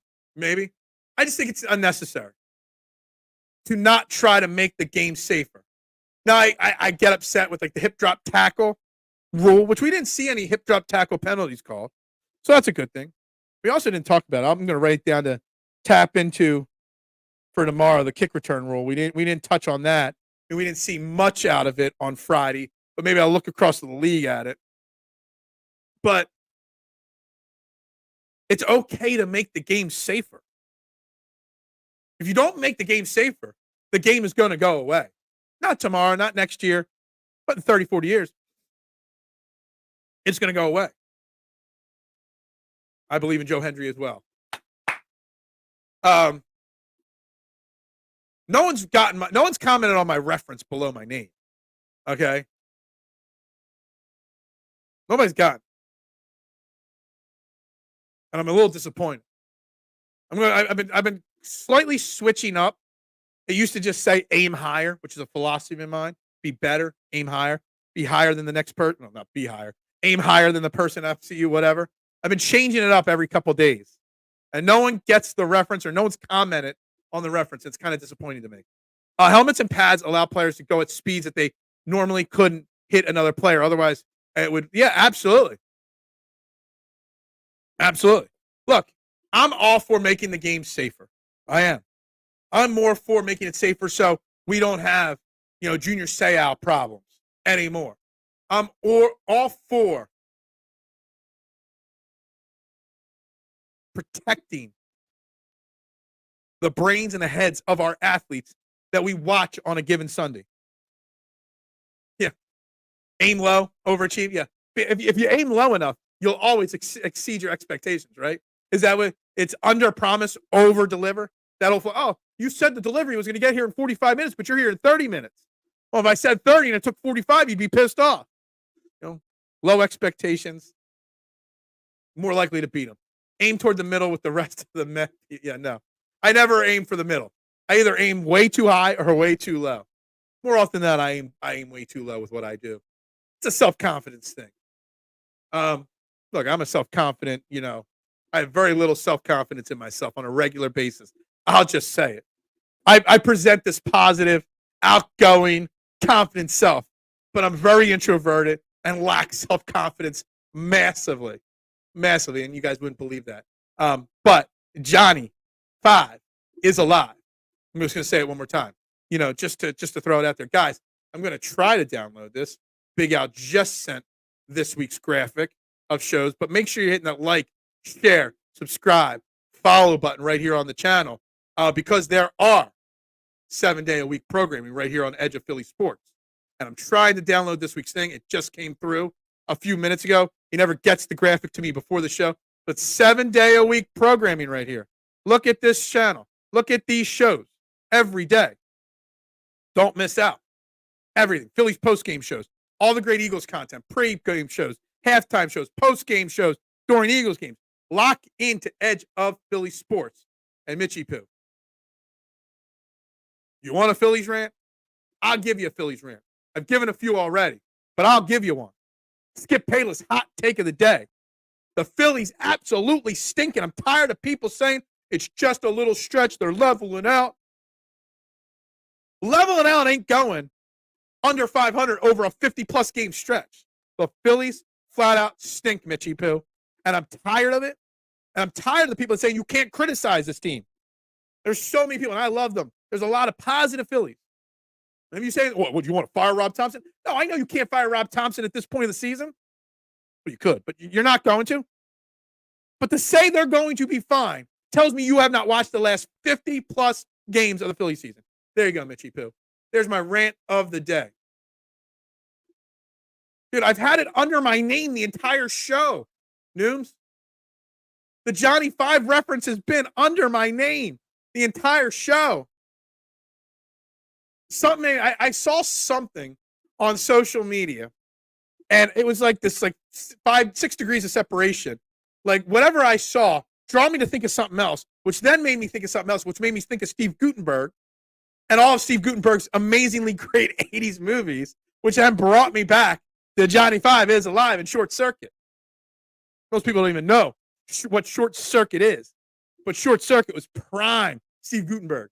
I just think it's unnecessary to not try to make the game safer. Now, I get upset with like the hip drop tackle rule, which we didn't see any hip drop tackle penalties called. So that's a good thing. We also didn't talk about it. I'm going to write it down to tap into for tomorrow, the kick return rule. We didn't touch on that. And we didn't see much out of it on Friday, but maybe I'll look across the league at it. But it's okay to make the game safer. If you don't make the game safer, the game is going to go away. Not tomorrow, not next year, but in 30, 40 years, it's going to go away. I believe in Joe Hendry as well. No one's commented on my reference below my name. Okay? Nobody's gotten. And I'm a little disappointed. I've been slightly switching up. It used to just say aim higher, which is a philosophy of mine. Be better, aim higher, be higher than the next person. No, not be higher. Aim higher than the person after you, whatever. I've been changing it up every couple days. And no one gets the reference or no one's commented on the reference. It's kind of disappointing to me. Helmets and pads allow players to go at speeds that they normally couldn't hit another player. Otherwise, it would, yeah, absolutely. Absolutely. Look, I'm all for making the game safer. I am. I'm more for making it safer so we don't have, Junior Seau problems anymore. I'm all for protecting the brains and the heads of our athletes that we watch on a given Sunday. Yeah. Aim low, overachieve. Yeah. If you aim low enough, you'll always exceed your expectations, right? Is that what it's under promise, over deliver? You said the delivery was going to get here in 45 minutes, but you're here in 30 minutes. Well, if I said 30 and it took 45, you'd be pissed off. Low expectations, more likely to beat them. Aim toward the middle with the rest of the men. Yeah, no. I never aim for the middle. I either aim way too high or way too low. More often than not, I aim way too low with what I do. It's a self-confidence thing. Look, I'm a self-confident, I have very little self-confidence in myself on a regular basis. I'll just say it. I present this positive, outgoing, confident self, but I'm very introverted and lack self-confidence massively, and you guys wouldn't believe that. But Johnny 5 is alive. I'm just going to say it one more time, just to throw it out there. Guys, I'm going to try to download this. Big Al just sent this week's graphic of shows, but make sure you're hitting that like, share, subscribe, follow button right here on the channel because there are 7-day-a-week programming right here on Edge of Philly Sports. And I'm trying to download this week's thing. It just came through a few minutes ago. He never gets the graphic to me before the show, but 7-day-a-week programming right here. Look at this channel. Look at these shows every day. Don't miss out. Everything. Phillies post-game shows. All the great Eagles content. Pre-game shows. Halftime shows. Post-game shows. During Eagles games. Lock into Edge of Philly Sports. And Mitchie Poo. You want a Phillies rant? I'll give you a Phillies rant. I've given a few already, but I'll give you one. Skip Bayless hot take of the day. The Phillies absolutely stinking. I'm tired of people saying it's just a little stretch. They're leveling out. Leveling out ain't going under 500 over a 50-plus game stretch. The Phillies flat out stink, Mitchie Poo. And I'm tired of it. And I'm tired of the people saying you can't criticize this team. There's so many people, and I love them. There's a lot of positive Phillies. And if you say, what, would you want to fire Rob Thompson? No, I know you can't fire Rob Thompson at this point of the season. Well, you could, but you're not going to. But to say they're going to be fine tells me you have not watched the last 50-plus games of the Philly season. There you go, Mitchie Poo. There's my rant of the day. Dude, I've had it under my name the entire show. Nooms. The Johnny 5 reference has been under my name the entire show. I saw something on social media, And it was like this, like 5-6 degrees of separation. Like whatever I saw, draw me to think of something else, which then made me think of something else, which made me think of Steve Guttenberg and all of Steve Guttenberg's amazingly great 80s movies, which then brought me back to Johnny Five is Alive and Short Circuit. Most people don't even know what Short Circuit is, but Short Circuit was prime Steve Guttenberg.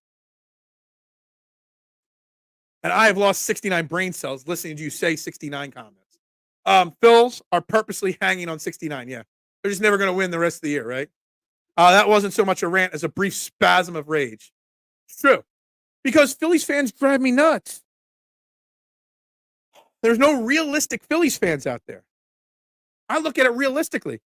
And I have lost 69 brain cells listening to you say 69 comments. Phils are purposely hanging on 69. Yeah. They're just never going to win the rest of the year, right? That wasn't so much a rant as a brief spasm of rage. It's true. Because Phillies fans drive me nuts. There's no realistic Phillies fans out there. I look at it realistically.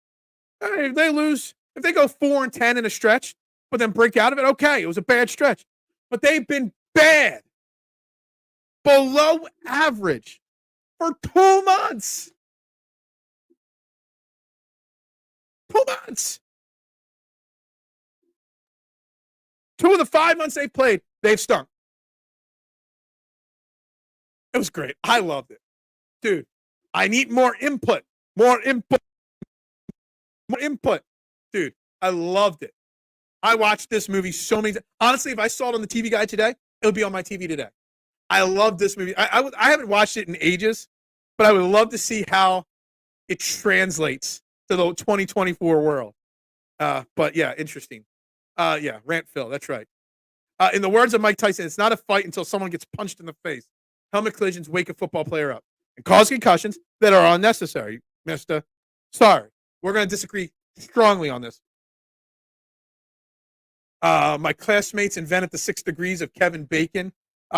If they lose, if they go 4-10 in a stretch, but then break out of it, okay, it was a bad stretch. But they've been bad. Below average for 2 months. 2 months. 2 of the 5 months they played, they've stunk. It was great. I loved it. Dude, I need more input. More input. More input. Dude, I loved it. I watched this movie so many times. Honestly, if I saw it on the TV Guide today, it would be on my TV today. I love this movie. I haven't watched it in ages, but I would love to see how it translates to the 2024 world. But yeah, interesting. Yeah, rant Phil. That's right. In the words of Mike Tyson, it's not a fight until someone gets punched in the face. Helmet collisions wake a football player up and cause concussions that are unnecessary, mister. Sorry. We're going to disagree strongly on this. My classmates invented the 6 degrees of Kevin Bacon.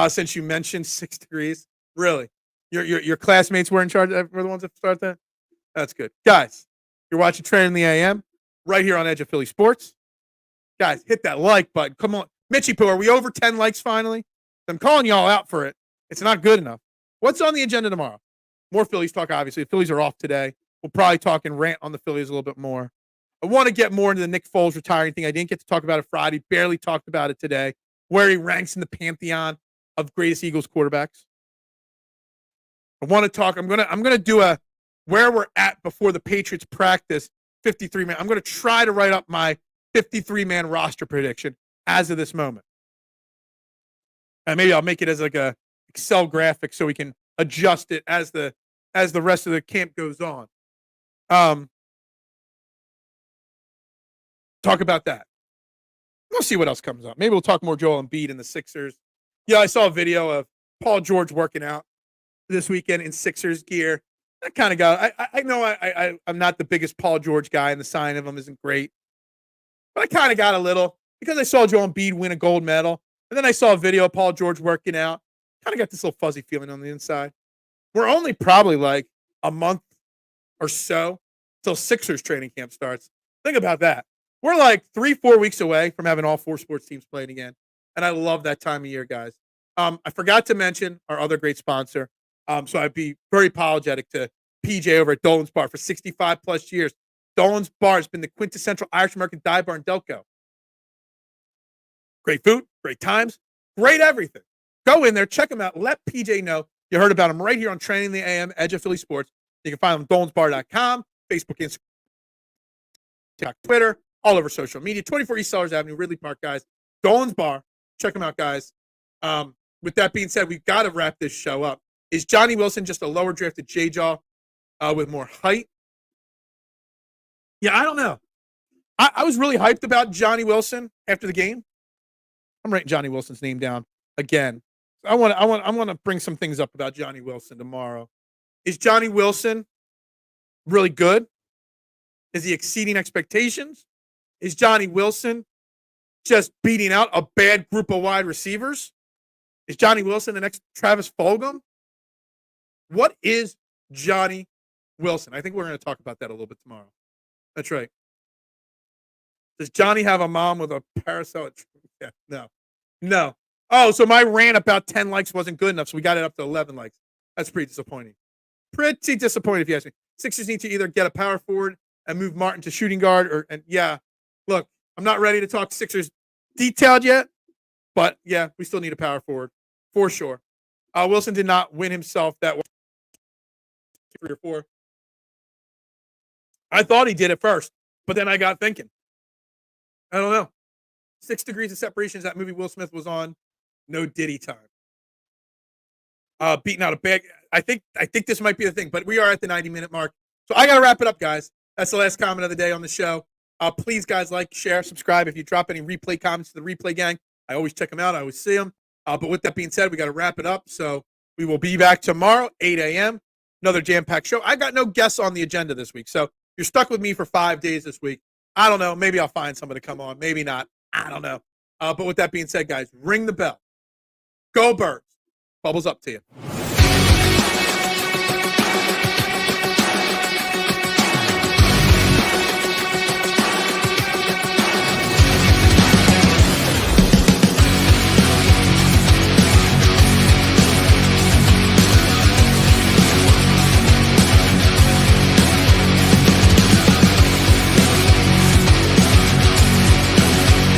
Since you mentioned 6 degrees, really, your classmates were in charge. Were the ones that started that. That's good, guys. You're watching Training the AM right here on Edge of Philly Sports. Guys, hit that like button. Come on, Mitchie Poo. Are we over 10 likes finally? I'm calling y'all out for it. It's not good enough. What's on the agenda tomorrow? More Phillies talk. Obviously, the Phillies are off today. We'll probably talk and rant on the Phillies a little bit more. I want to get more into the Nick Foles retiring thing. I didn't get to talk about it Friday. Barely talked about it today. Where he ranks in the pantheon of greatest Eagles quarterbacks. I want to talk. I'm gonna do a where we're at before the Patriots practice 53-man. I'm gonna try to write up my 53-man roster prediction as of this moment. And maybe I'll make it as like a Excel graphic so we can adjust it as the rest of the camp goes on. Talk about that. We'll see what else comes up. Maybe we'll talk more Joel Embiid and the Sixers. Yeah, I saw a video of Paul George working out this weekend in Sixers gear. That kind of guy. I know I'm not the biggest Paul George guy, and the sign of him isn't great. But I kind of got a little because I saw Joel Embiid win a gold medal. And then I saw a video of Paul George working out. Kind of got this little fuzzy feeling on the inside. We're only probably like a month or so till Sixers training camp starts. Think about that. We're like 3-4 weeks away from having all 4 sports teams playing again. And I love that time of year, guys. I forgot to mention our other great sponsor. So I'd be very apologetic to PJ over at Dolan's Bar for 65 plus years. Dolan's Bar has been the quintessential Irish American dive bar in Delco. Great food, great times, great everything. Go in there, check them out. Let PJ know you heard about him right here on Training the AM, Edge of Philly Sports. You can find them on dolansbar.com, Facebook, Instagram, TikTok, Twitter, all over social media. 24 East Sellers Avenue, Ridley Park, guys. Dolan's Bar. Check them out, guys. With that being said, we've got to wrap this show up. Is Johnny Wilson just a lower drafted J-Jaw with more height? Yeah, I don't know. I was really hyped about Johnny Wilson after the game. I'm writing Johnny Wilson's name down again. I want to bring some things up about Johnny Wilson tomorrow. Is Johnny Wilson really good? Is he exceeding expectations? Is Johnny Wilson just beating out a bad group of wide receivers? Is Johnny Wilson the next Travis Fulgham? What is Johnny Wilson? I think we're going to talk about that a little bit tomorrow. That's right. Does Johnny have a mom with a parasite? Yeah, no. Oh, so my rant about 10 likes wasn't good enough, so we got it up to 11 likes. That's pretty disappointing. Pretty disappointing if you ask me. Sixers need to either get a power forward and move Martin to shooting guard, look, I'm not ready to talk Sixers detailed yet, but yeah, we still need a power forward for sure. Wilson did not win himself that way 3 or 4. I thought he did it first, but then I got thinking. I don't know. 6 Degrees of Separation is that movie Will Smith was on. No Diddy time. Beating out a bag. I think this might be the thing, but we are at the 90-minute mark. So I got to wrap it up, guys. That's the last comment of the day on the show. Please, guys, like, share, subscribe. If you drop any replay comments to the replay gang, I always check them out. I always see them. But with that being said, we got to wrap it up. So we will be back tomorrow, 8 a.m. Another jam-packed show. I got no guests on the agenda this week. So you're stuck with me for 5 days this week. I don't know. Maybe I'll find somebody to come on. Maybe not. I don't know. But with that being said, guys, ring the bell. Go Birds. Bubbles up to you.